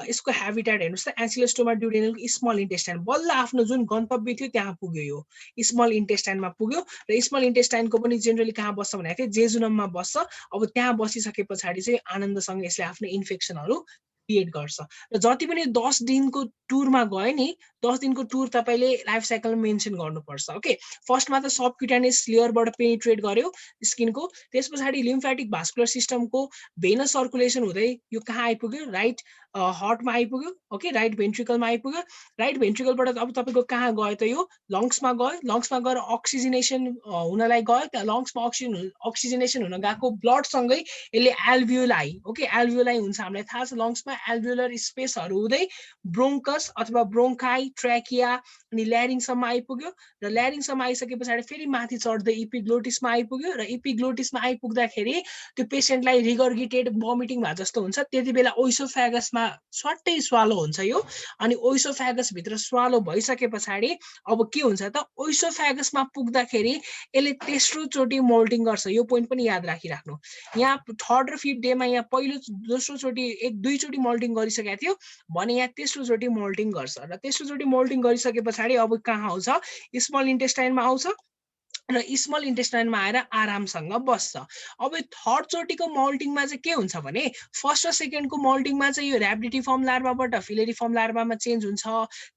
यसको ह्याबिट्याट हेर्नुहोस् त एन्सिलोस्टोमा ड्युडेनलको स्मल इन्टेस्टाइन बल्ल आफ्नो जुन गन्तव्य थियो त्यहाँ पुग्यो यो स्मल इन्टेस्टाइनमा पुग्यो र स्मल इन्टेस्टाइनको पनि जेनरली कहाँ बस्छ भनेको थियो जेजुनममा बस्छ अब त्यहाँ बसिसके पछाडि चाहिँ आनन्दसँग यसले आफ्नो इन्फेक्सनहरू क्रिएट गर्छ र जति पनि 10 दिनको टुरमा गयो नि 10 दिनको टुर तपाईँले लाइफ साइकल मेन्सन गर्नुपर्छ ओके फर्स्टमा त सबक्युटानियस लेयरबाट पेनिट्रेट गर्यो स्किनको त्यस पछाडि लिम्फेटिक भास्कुलर सिस्टमको भेनस सर्कुलेसन हुँदै यो कहाँ आइपुग्यो राइट हार्टमा आइपुग्यो ओके राइट भेन्ट्रिकलमा आइपुग्यो राइट भेन्ट्रिकलबाट अब तपाईँको कहाँ गयो त यो लङ्समा गएर अक्सिजनेसन हुनलाई गयो त्यहाँ लङ्समा अक्सिजनेसन हुन गएको ब्लडसँगै यसले एल्भियोलाई ओके एल्भियोलाई हुन्छ हामीलाई थाहा छ लङ्समा एल्भियोलर स्पेसहरू हुँदै ब्रोङ्कस अथवा ब्रोङ्काई ट्र्याकिया अनि ल्यारिङसम्म आइपुग्यो र ल्यारिङसम्म आइसके पछाडि फेरि माथि चढ्दै इपिग्लोटिसमा आइपुग्यो र इपिग्लोटिसमा आइपुग्दाखेरि त्यो पेसेन्टलाई रिगर्गिटेड भमिटिङ भए जस्तो हुन्छ त्यति बेला ओइसोफेगसमा स्वाट्टै स्वालो हुन्छ यो अनि ओइसोफेगस भित्र स्वालो भइसके पछाडि अब के हुन्छ त ओइसोफेगसमा पुग्दाखेरि यसले तेस्रो चोटि मोल्टिङ गर्छ यो पोइन्ट पनि याद राखिराख्नु यहाँ थर्ड र फिफ्थ डेमा यहाँ पहिलो दोस्रो चोटि एक दुई चोटि मोल्टिङ गरिसकेको थियो भने यहाँ तेस्रो चोटि मोल्टिङ गर्छ र तेस्रो चोटि मोल्टिङ गरिसके पछाडि अब कहाँ आउँछ स्मल इन्टेस्टाइनमा आउँछ र स्मल इन्टेस्टाइनमा आएर आरामसँग बस्छ अब थर्ड चोटिको मोल्टिङमा चाहिँ के हुन्छ भने फर्स्ट र सेकेन्डको मोल्टिङमा चाहिँ यो र्याबिडिटिफर्म लार्भाबाट फिलेरिफर्म लार्भामा चेन्ज हुन्छ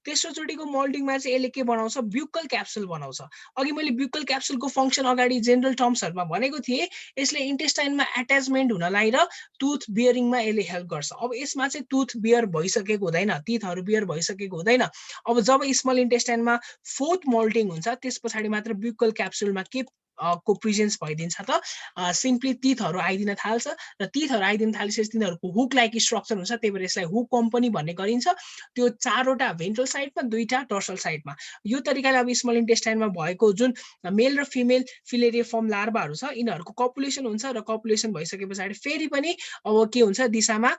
तेस्रो चोटिको मोल्टिङमा चाहिँ यसले के बनाउँछ ब्युकल क्याप्सुल बनाउँछ अघि मैले ब्युकल क्याप्सुलको फङ्सन अगाडि जेनरल टर्म्सहरुमा भनेको थिएँ यसले इन्टेस्टाइनमा एट्याचमेन्ट हुनलाई र टुथ बियरिङमा यसले हेल्प गर्छ अब यसमा चाहिँ टुथ बियर भइसकेको हुँदैन टिथहरु बियर भइसकेको हुँदैन अब जब स्मल इन्टेस्टाइनमा फोर्थ मोल्टिङ हुन्छ त्यस पछाडि मात्र ब्युकल क्याप्सुलमा के को प्रेजेन्स भइदिन्छ त सिम्पली टिथहरु आइदिन थाल्छ र टिथहरु आइदिन थालिसकेपछि तिनीहरुको हुक लाइक स्ट्रक्चर हुन्छ त्यही भएर यसलाई हुक कम्पनी भन्ने गरिन्छ त्यो चारवटा भेन्ट्रल साइडमा दुईटा डोर्सल साइडमा यो तरिकाले अब स्मल इन्टेस्टाइनमा भएको जुन मेल र फिमेल फिलेरिफर्म लार्भाहरु छ यिनीहरुको कपुलेसन हुन्छ र कपुलेसन भइसके पछाडि फेरि पनि अब के हुन्छ दिशामा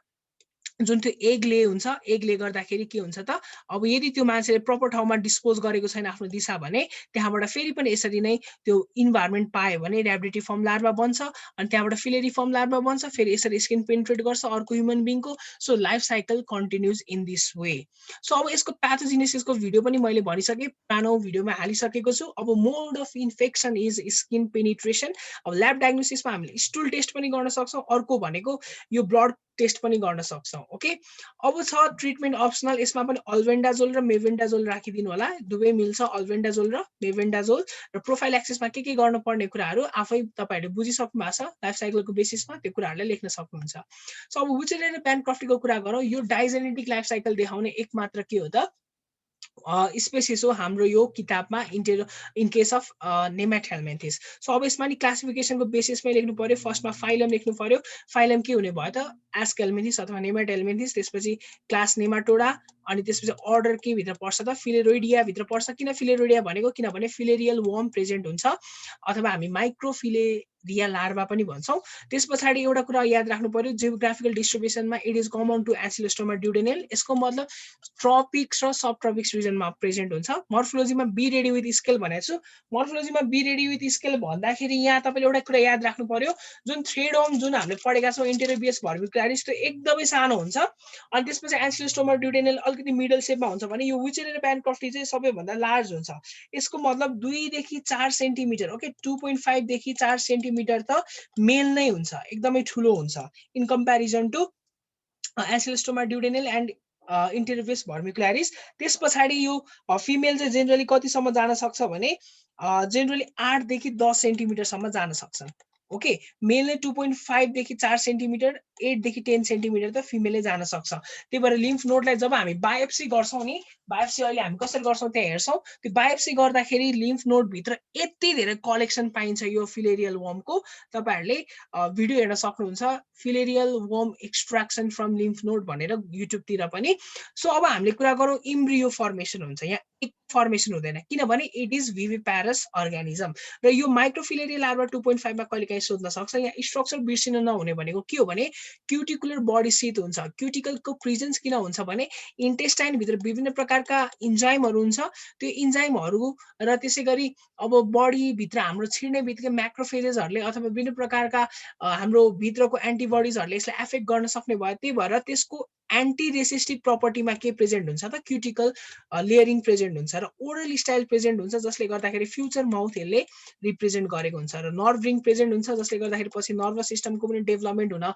जुन त्यो एगले हुन्छ एगले गर्दाखेरि के हुन्छ त अब यदि त्यो मान्छेले प्रपर ठाउँमा डिस्पोज गरेको छैन आफ्नो दिशा भने त्यहाँबाट फेरि पनि यसरी नै त्यो इन्भाइरोमेन्ट पायो भने र्याबिडिटिफर्म लार्भा बन्छ अनि त्यहाँबाट फिलेरिफर्म लार्भा बन्छ फेरि यसरी स्किन पेनिट्रेट गर्छ अर्को ह्युमन बिङको so life cycle continues in this way so अब यसको प्याथोजेनेसिसको भिडियो पनि मैले भनिसकेँ पुरानो भिडियोमा हालिसकेको छु अब mode of infection is skin penetration अब ल्याब डायग्नोसिसमा हामीले स्टुल टेस्ट पनि गर्न सक्छौँ अर्को भनेको यो ब्लड टेस्ट पनि गर्न सक्छौँ ओके अब छ ट्रिटमेन्ट अप्सनल यसमा पनि अल्बेन्डाजोल र मेभेन्डाजोल राखिदिनु होला दुवै मिल्छ अल्बेन्डाजोल र मेभेन्डाजोल र प्रोफाइल्याक्सिसमा के गर्नुपर्ने कुराहरू आफै तपाईहरुले बुझिसक्नु भएको छ लाइफ साइकलको बेसिसमा त्यो कुराहरुलाई लेख्न सक्नुहुन्छ सो अब वुचेलर र प्यानक्रफ्टीको कुरा गरौँ यो डाइजेनेटिक लाइफ साइकल देखाउने एकमात्र के हो त स्पेसिस हो हाम्रो यो किताबमा इन केस अफ नेमाट हेल्मिन्थिस सो अब यसमा नि क्लासिफिकेसनको बेसिसमै लेख्नु पर्यो फर्स्टमा फाइलम लेख्नु पर्यो फाइलम के हुने भयो त एस्क हेल्मिन्थिस अथवा नेमाट हेल्मिन्थिस त्यसपछि क्लास नेमाटोडा अनि त्यसपछि अर्डर के भित्र पर्छ त फिलेरोइडिया भित्र पर्छ किन फिलेरोइडिया भनेको किनभने फिलेरियल वर्म प्रेजेन्ट हुन्छ अथवा हामी माइक्रोफिलेरिया लार्भा पनि भन्छौं त्यसपछि एउटा कुरा याद राख्नु पर्यो जियोग्राफिकल डिस्ट्रिब्युसनमा it is common to Ancylostoma duodenale यसको मतलब ट्रपिक्स र सब ट्रपिक्स रिजनमा प्रेजेन्ट हुन्छ मोर्फोलोजीमा बी रेडी विथ स्केल भनेको छु मोर्फोलोजीमा बी रेडी विथ स्केल भन्दाखेरि यहाँ तपाईले एउटा कुरा याद राख्नु पर्यो जुन थ्रेड होम जुन हामीले पढेका छौं इन्टेरोबियस भर्बिकुलारिस त्यो एकदमै सानो हुन्छ अनि त्यसपछि एन्सिलोस्टोमा ड्युडेनल अलिकति मिडल शेपमा हुन्छ भने यो विचेलर प्यानक्रफ्टी चाहिँ सबैभन्दा लार्ज हुन्छ यसको मतलब 2 देखि 4 सेन्टिमिटर ओके 2.5 देखि 4 सेन्टिमिटर त मेल नै हुन्छ एकदमै ठुलो हुन्छ in comparison to Ancylostoma ड्युडेनल and इन्टेरोबियस भर्बिकुलारिस त्यसपछि यो फिमेल चाहिँ जेनरली कतिसम्म जान सक्छ भने जेनरली 8 देखि 10 सेन्टिमिटर सम्म जान सक्छन् ओके मेलले 2.5 देखि 4 सेन्टिमिटर 8 देखि 10 सेन्टिमिटर त फिमेलले जान सक्छ त्यही भएर लिम्फ नोडलाई जब हामी बायोप्सी गर्छौं नि बायोप्सी अहिले हामी कसरी गर्छौँ त्यहाँ हेर्छौँ। त्यो बायोप्सी गर्दाखेरि लिम्फ नोडभित्र यति धेरै कलेक्सन पाइन्छ यो फिलेरियल वर्मको। तपाईँहरूले भिडियो हेर्न सक्नुहुन्छ, filarial warm extraction from lymph node भनेर युट्युबतिर पनि। सो अब हामीले कुरा गरौँ इम्ब्रियो फर्मेसन हुन्छ, यहाँ एक फर्मेसन हुँदैन किनभने इट इज भिभिप्यारस अर्गानिजम। र यो माइक्रोफिलेरियल लार्भा 2.5 मा कहिलेकाहीँ सोध्न सक्छ। यहाँ स्ट्रक्चर बिर्सिनु नहुने भनेको के हो भने क्युटिकुलर बडी सिट हुन्छ। क्युटिकलको प्रिजेन्स किन हुन्छ भने इन्टेस्टाइनभित्र विभिन्न प्रकारका इन्जाइमहरू हुन्छ। त्यो इन्जाइमहरू र त्यसै गरी अब बडीभित्र हाम्रो छिर्ने बित्तिकै म्याक्रोफेजेसहरूले अथवा विभिन्न प्रकारका हाम्रो भित्रको एन्टिबडिजहरूले यसलाई एफेक्ट गर्न सक्ने भयो। त्यही भएर त्यसको एन्टी रेसिस्टिभ प्रपर्टीमा के प्रेजेन्ट हुन्छ त क्युटिकल लेयरिङ प्रेजेन्ट हुन्छ र ओरल स्टाइल प्रेजेन्ट हुन्छ, जसले गर्दाखेरि फ्युचर माउथ यसले रिप्रेजेन्ट गरेको हुन्छ। र नर्भ रिङ प्रेजेन्ट हुन्छ, जसले गर्दाखेरि पछि नर्भस सिस्टमको पनि डेभलपमेन्ट हुन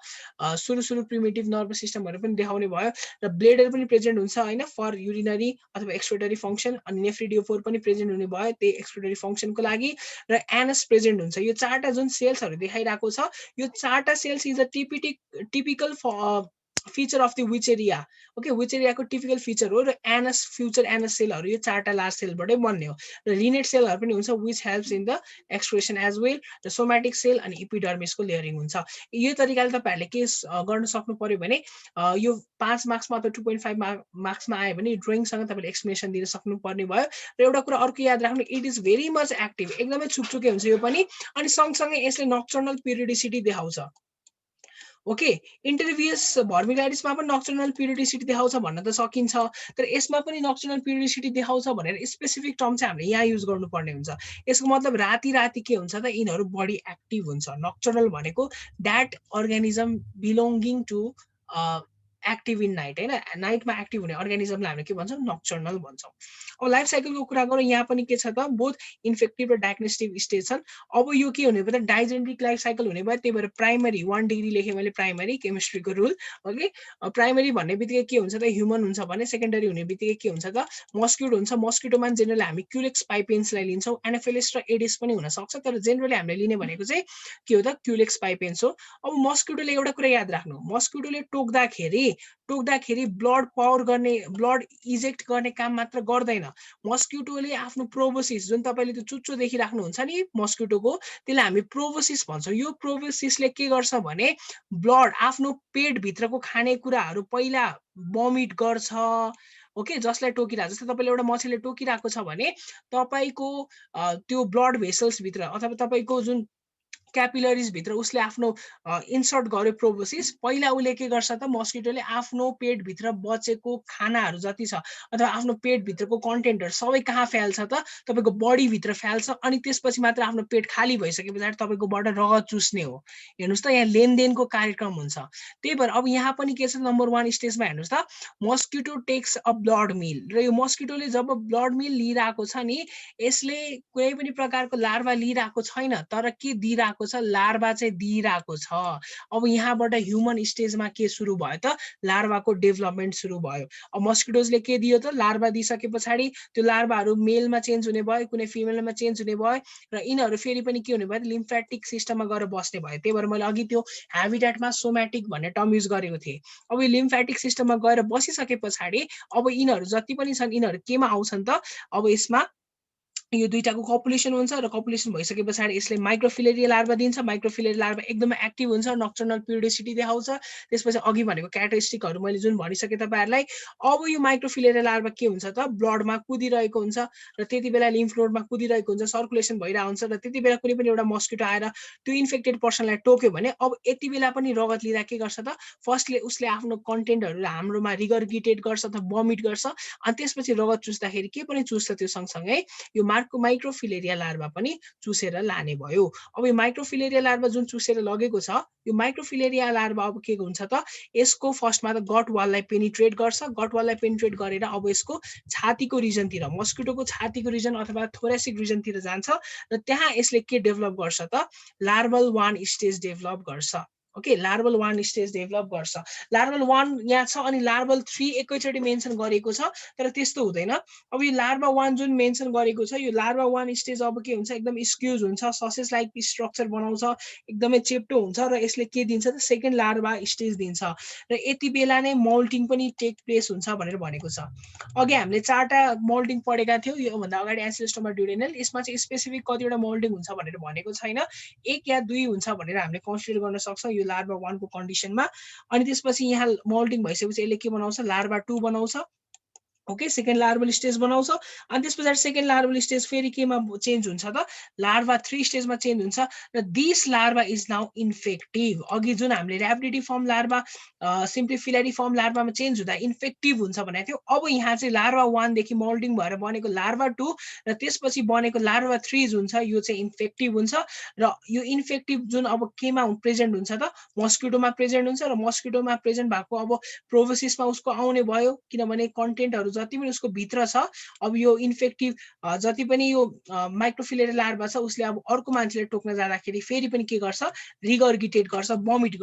सुरु प्रिमिटिभ नर्भस सिस्टमहरू पनि देखाउने भयो। र ब्लेडर पनि प्रेजेन्ट हुन्छ होइन फर युरिनरी अथवा एक्सक्रिटरी फङ्सन। अनि नेफ्रिडियोफोर पनि प्रेजेन्ट हुने भयो त्यही एक्सक्रिटरी फङ्सनको लागि। र एनस प्रेजेन्ट हुन्छ। यो चारवटा जुन सेल्सहरू देखाइरहेको छ यो चारवटा cells is a typical feature of the Wuchereria. Okay, विचेरियाको टिपिकल फिचर हो। र एनस फ्युचर एनस सेलहरू यो चारवटा लार्ज सेलबाटै बन्ने हो। र रिनेट सेलहरू पनि हुन्छ which helps in the excretion as well. र सोमेटिक सेल अनि इपिडर्मिसको लेयरिङ हुन्छ। यो तरिकाले तपाईँहरूले के गर्न सक्नु पर्यो भने यो 5 मार्क्समा अथवा 2.5 मार्क्समा आयो भने ड्रइङसँग तपाईँले एक्सप्लेनेसन दिन सक्नुपर्ने भयो। र एउटा कुरा अर्को याद राख्नु, it is very much active, एकदमै छुकछुके हुन्छ यो पनि। अनि सँगसँगै यसले नक्टर्नल पिरियोडिसिटी देखाउँछ। ओके, इन्टरभियस भर्मिलाइटिसमा पनि नक्टर्नल पिरियोडिसिटी देखाउँछ भन्न त सकिन्छ, तर यसमा पनि नक्टर्नल पिरियोडिसिटी देखाउँछ भनेर स्पेसिफिक टर्म चाहिँ हामीले यहाँ युज गर्नुपर्ने हुन्छ। यसको मतलब राति के हुन्छ त यिनीहरू बढी एक्टिभ हुन्छ। नक्टर्नल भनेको that organism belonging to active in night होइन, नाइटमा एक्टिभ हुने अर्गानिजमलाई हामीले के भन्छौँ नक्टर्नल भन्छौँ। अब लाइफ साइकलको कुरा गरौँ, यहाँ पनि के छ त बोथ इन्फेक्टिभ र डायग्नोस्टिक स्टेज छन्। अब यो के हुने भयो त डाइजेनेटिक लाइफ साइकल हुने भयो। त्यही भएर प्राइमरी 1 डिग्री लेखेँ मैले प्राइमरी केमिस्ट्रीको रुल। ओके, प्राइमरी भन्ने बित्तिकै के हुन्छ त ह्युमन हुन्छ भने सेकेन्डरी हुने बित्तिकै के हुन्छ त मस्किटो हुन्छ। मस्किटोमा जेनरली हामी क्युलेक्स पाइपेन्सलाई लिन्छौँ। एनाफिलिस र एडिस पनि हुनसक्छ, तर जेनरली हामीले लिने भनेको चाहिँ के हो त क्युलेक्स पाइपेन्स हो। अब मस्किटोले एउटा कुरा याद राख्नु, मस्किटोले टोक्दाखेरि ब्लड पावर गर्ने ब्लड इजेक्ट गर्ने काम मात्र गर्दैन। मस्किटोले आफ्नो प्रोबोसिस जुन तपाईँले त्यो चुच्चो देखिराख्नुहुन्छ नि मस्किटोको, त्यसलाई हामी प्रोबोसिस भन्छौँ। यो प्रोबोसिसले के गर्छ भने ब्लड आफ्नो पेटभित्रको खानेकुराहरू पहिला भमिट गर्छ। ओके, जसलाई टोकिरहेको जस्तै तपाईँले एउटा मछलीले टोकिरहेको छ भने तपाईँको त्यो ब्लड भेसल्सभित्र अथवा तपाईँको जुन क्यापिलरिज भित्र उसले आफ्नो इन्सर्ट गर्यो प्रोबोसिस। पहिला उसले के गर्छ त मस्किटोले आफ्नो पेटभित्र बचेको खानाहरू जति छ अथवा आफ्नो पेटभित्रको कन्टेन्टहरू सबै कहाँ फ्याल्छ त तपाईँको बडीभित्र फ्याल्छ। अनि त्यसपछि मात्र आफ्नो पेट खाली भइसके पछाडि तपाईँकोबाट रगत चुस्ने हो। हेर्नुहोस् त यहाँ लेनदेनको कार्यक्रम हुन्छ। त्यही भएर अब यहाँ पनि के छ नम्बर 1 स्टेजमा हेर्नुहोस् त मस्किटो टेक्स अ ब्लड मिल। र यो मस्किटोले जब ब्लड मिल लिइरहेको छ नि यसले कुनै पनि प्रकारको लार्भा लिइरहेको छैन, तर के दिइरहेको छ लार्भा चाहिँ दिइरहेको छ। अब यहाँबाट ह्युमन स्टेजमा के सुरु भयो त लार्भाको डेभलपमेन्ट सुरु भयो। अब मस्किटोजले के दियो त लार्भा दिइसके पछाडि त्यो लार्भाहरू मेलमा चेन्ज हुने भयो, कुनै फिमेलमा चेन्ज हुने भयो। र यिनीहरू फेरि पनि के हुने भयो लिम्फेटिक सिस्टममा गएर बस्ने भयो। त्यही भएर मैले अघि त्यो ह्याबिट्याटमा सोमेटिक भन्ने टर्म युज गरेको थिएँ। अब यो लिम्फेटिक सिस्टममा गएर बसिसके पछाडि अब यिनीहरू जति पनि छन् यिनीहरू केमा आउँछन् त अब यसमा यो दुईटाको कपुलेसन हुन्छ। र कपुलेसन भइसके पछाडि यसले माइक्रोफिलेरिया लार्भा दिन्छ। माइक्रोफिलेरिया लार्भा एकदमै एक्टिभ हुन्छ, नक्टर्नल पिरियोडिसिटी देखाउँछ। त्यसपछि अघि भनेको क्यारेक्टरिस्टिकहरू मैले जुन भनिसकेँ तपाईँहरूलाई। अब यो माइक्रोफिलेरिया लार्भा के हुन्छ त ब्लडमा कुदिरहेको हुन्छ र त्यति बेला लिम्फ नोडमा कुदिरहेको हुन्छ, सर्कुलेसन भइरहेको हुन्छ। र त्यति बेला कुनै पनि एउटा मस्किटो आएर त्यो इन्फेक्टेड पर्सनलाई टोक्यो भने अब यति बेला पनि रगत लिँदा के गर्छ त फर्स्टले उसले आफ्नो कन्टेन्टहरू हाम्रोमा रिगर्गिटेट गर्छ अथवा भमिट गर्छ। अनि त्यसपछि रगत चुस्दाखेरि के पनि चुस्छ त्यो सँगसँगै यो माइक्रोफिलेरिया लार्भा पनि चुसेर लाने भयो। अब यो माइक्रोफिलेरिया लार्भा जुन चुसेर लगेको छ यो माइक्रोफिलेरिया लार्भा अब के हुन्छ त यसको फर्स्टमा त गट वाललाई पेनिट्रेट गर्छ। गट वाललाई पेनिट्रेट गरेर अब यसको छातीको रिजनतिर मस्किटोको छातीको रिजन अथवा थोरेसिक रिजनतिर जान्छ। र त्यहाँ यसले के डेभलप गर्छ त लार्भल 1 स्टेज डेभलप गर्छ। ओके लार्भल 1 स्टेज डेभलप गर्छ लार्भल 1 यहाँ छ अनि लार्भल 3 एकैचोटि मेन्सन गरेको छ तर त्यस्तो हुँदैन अब यो लार्भा 1 जुन मेन्सन गरेको छ यो लार्भा 1 स्टेज अब के हुन्छ एकदम स्क्युज हुन्छ ससेज लाइक स्ट्रक्चर बनाउँछ एकदमै चेप्टो हुन्छ र यसले के दिन्छ त सेकेन्ड लार्भा स्टेज दिन्छ र यति बेला नै मोल्टिङ पनि टेक प्लेस हुन्छ भनेर भनेको छ अघि हामीले चारवटा मोल्टिङ पढेका थियौँ योभन्दा अगाडि एन्सिलोस्टोमा ड्युडेनल यसमा चाहिँ स्पेसिफिक कतिवटा मोल्टिङ हुन्छ भनेर भनेको छैन एक या दुई हुन्छ भनेर हामीले कन्सिडर गर्न सक्छौँ यो लार्भा 1 को कन्डिसनमा अनि त्यसपछि यहाँ मोल्टिङ भइसकेपछि यसले के बनाउँछ लार्भा 2 बनाउँछ ओके सेकेन्ड लार्भल स्टेज बनाउँछ अनि त्यस पछाडि सेकेन्ड लार्भल स्टेज फेरि केमा चेन्ज हुन्छ त लार्भा 3 स्टेजमा चेन्ज हुन्छ र this larva is now infective अघि जुन हामीले र्यापिडिटी फर्म लार्भा सिम्प्लिफिलारी फर्म लार्भामा चेन्ज हुँदा इन्फेक्टिभ हुन्छ भनेको थियो अब यहाँ चाहिँ लार्भा 1 देखि मोल्डिङ भएर बनेको लार्भा 2 र त्यसपछि बनेको लार्भा 3 जुन छ यो चाहिँ इन्फेक्टिभ हुन्छ र यो इन्फेक्टिभ जुन अब केमा प्रेजेन्ट हुन्छ त मस्किटोमा प्रेजेन्ट हुन्छ र मस्किटोमा प्रेजेन्ट भएको अब प्रोभोसिसमा उसको आउने भयो किनभने कन्टेन्टहरू जति पनि उसको भित्र छ अब यो इन्फेक्टिभ जति पनि यो माइक्रोफिलेरी लार्भा छ उसले अब अर्को मान्छेले टोक्न जाँदाखेरि फेरि पनि के गर्छ रिगर्गिटेट गर्छ बमिट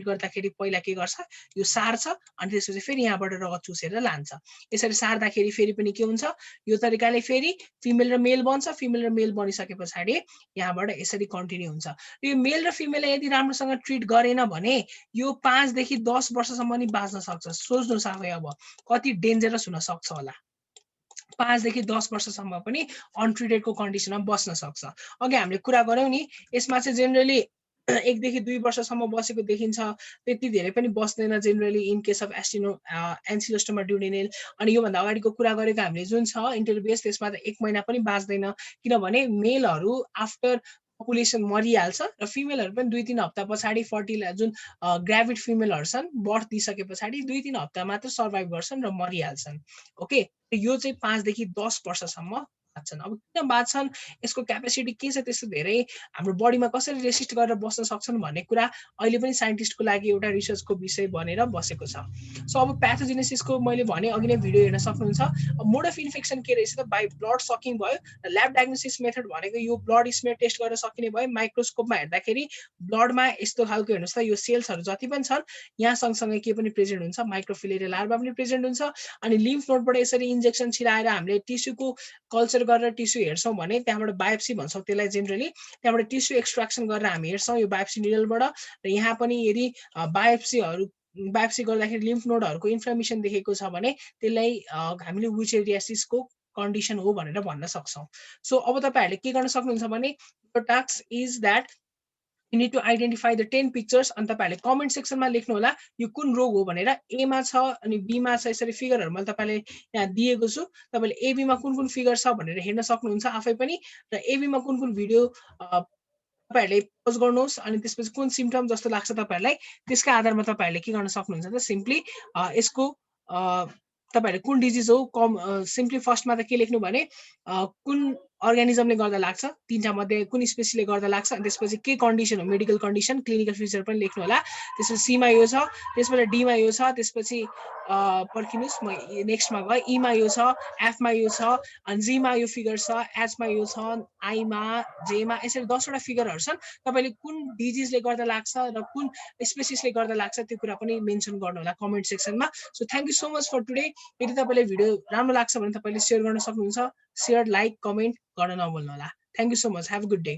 गर्दाखेरि पहिला के गर्छ यो सार्छ अनि त्यसपछि फेरि यहाँबाट रगत चुसेर लान्छ यसरी सार्दाखेरि फेरि पनि के हुन्छ यो तरिकाले फेरि फिमेल र मेल बन्छ फिमेल र मेल बनिसके पछाडि यहाँबाट यसरी कन्टिन्यू हुन्छ यो मेल र फिमेललाई यदि राम्रोसँग ट्रिट गरेन भने यो 5 देखि 10 वर्षसम्म नि बाँच्न सक्छ सोच्नुस् आफै अब कति डेन्जरस हुन सक्छ होला 5 देखि 10 वर्षसम्म पनि अनट्रिटेडको कन्डिसनमा बस्न सक्छ अघि हामीले कुरा गर्यौं नि यसमा चाहिँ जेनरली 1 देखि 2 वर्षसम्म बसेको देखिन्छ त्यति धेरै पनि बस्दैन जेनरली इन केस अफ एन्सिलोस्टोमा ड्युडेनल अनि योभन्दा अगाडिको कुरा गरेको हामीले जुन छ इन्टरबेस त्यसमा त 1 महिना पनि बाँच्दैन किनभने मेलहरू आफ्टर पपुलेसन मरिहाल्छ र फिमेलहरू पनि 2-3 हप्ता पछाडि जुन ग्राभिड फिमेलहरू छन् बर्थ दिइसके पछाडि 2-3 हप्ता मात्र सर्भाइभ गर्छन् र मरिहाल्छन् ओके यो चाहिँ 5 देखि 10 वर्षसम्म बाँच्छन् अब किन बाँच्छन् यसको क्यापेसिटी के छ त्यस्तो धेरै हाम्रो बडीमा कसरी रेसिस्ट गरेर बस्न सक्छन् भन्ने कुरा अहिले पनि साइन्टिस्टको लागि एउटा रिसर्चको विषय बनेर बसेको छ सो अब प्याथोजेनेसिसको मैले भने अघि नै भिडियो हेर्न सक्नुहुन्छ मोड अफ इन्फेक्सन के रहेछ त बाइ ब्लड सकिङ भयो र ल्याब डायग्नोसिस मेथड भनेको यो ब्लड स्मेयर टेस्ट गरेर सकिने भयो माइक्रोस्कोपमा हेर्दाखेरि ब्लडमा यस्तो खालको हेर्नुस् त यो सेल्सहरू जति पनि छन् यहाँ सँगसँगै के पनि प्रेजेन्ट हुन्छ माइक्रोफिलेरी लार्भा पनि प्रेजेन्ट हुन्छ अनि लिम्फ नोडबाट यसरी इन्जेक्सन छिराएर हामीले टिस्युको कल्चर गरेर टिस्यु हेर्छौं भने त्यहाँबाट बायोप्सी भन्छौं त्यसलाई जेनरली त्यहाँबाट टिस्यु एक्सट्र्याक्सन गरेर हामी हेर्छौं यो बायोप्सी निडलबाट र यहाँ पनि यदि बायोप्सी गर्दाखेरि लिम्फ नोडहरूको इन्फ्लामेसन देखेको छ भने त्यसलाई हामीले विचेरियासिसको कन्डिसन हो भनेर भन्न सक्छौं सो अब तपाईहरुले के गर्न सक्नुहुन्छ भने यो task is that you need to identify the 10 pictures अनि तपाईहरुले कमेन्ट सेक्सनमा लेख्नु होला यो कुन रोग हो भनेर ए मा छ अनि बी मा छ यसरी फिगरहरु मैले तपाईले यहाँ दिएको छु तपाईले एबी मा कुन कुन फिगर छ भनेर हेर्न सक्नुहुन्छ आफै पनि र एबी मा कुन कुन भिडियो तपाईहरुले पोस्ट गर्नुहोस् अनि त्यसपछि कुन सिम्पटम जस्तो लाग्छ तपाईहरुलाई त्यसका आधारमा तपाईहरुले के गर्न सक्नुहुन्छ त सिम्पली यसको तपाईहरुले कुन डिजिज हो सिम्पली फर्स्टमा त के लेख्नु भने कुन अर्गानिजमले गर्दा लाग्छ तीनटा मध्ये कुन स्पेसिसले गर्दा लाग्छ अनि त्यसपछि के कन्डिसन हो मेडिकल कन्डिसन क्लिनिकल फिचर पनि लेख्नु होला त्यसपछि सी मा यो छ त्यसपछि डी मा यो छ त्यसपछि पर्खिनुस् म नेक्स्ट मा गए ई मा यो छ एफ मा यो छ अनि जी मा यो फिगर छ एच मा यो छ आई मा जे मा यसरी 10 वटा फिगरहरु छन् तपाईले कुन डिजिजले गर्दा लाग्छ र कुन स्पेसिसले गर्दा लाग्छ त्यो कुरा पनि मेन्सन गर्नु होला कमेन्ट सेक्सनमा so thank you so much for today यदि तपाईलाई भिडियो राम्रो लाग्छ भने तपाईले शेयर गर्न सक्नुहुन्छ शेयर लाइक कमेन्ट गर्न नभुल्नु होला thank you so much have a good day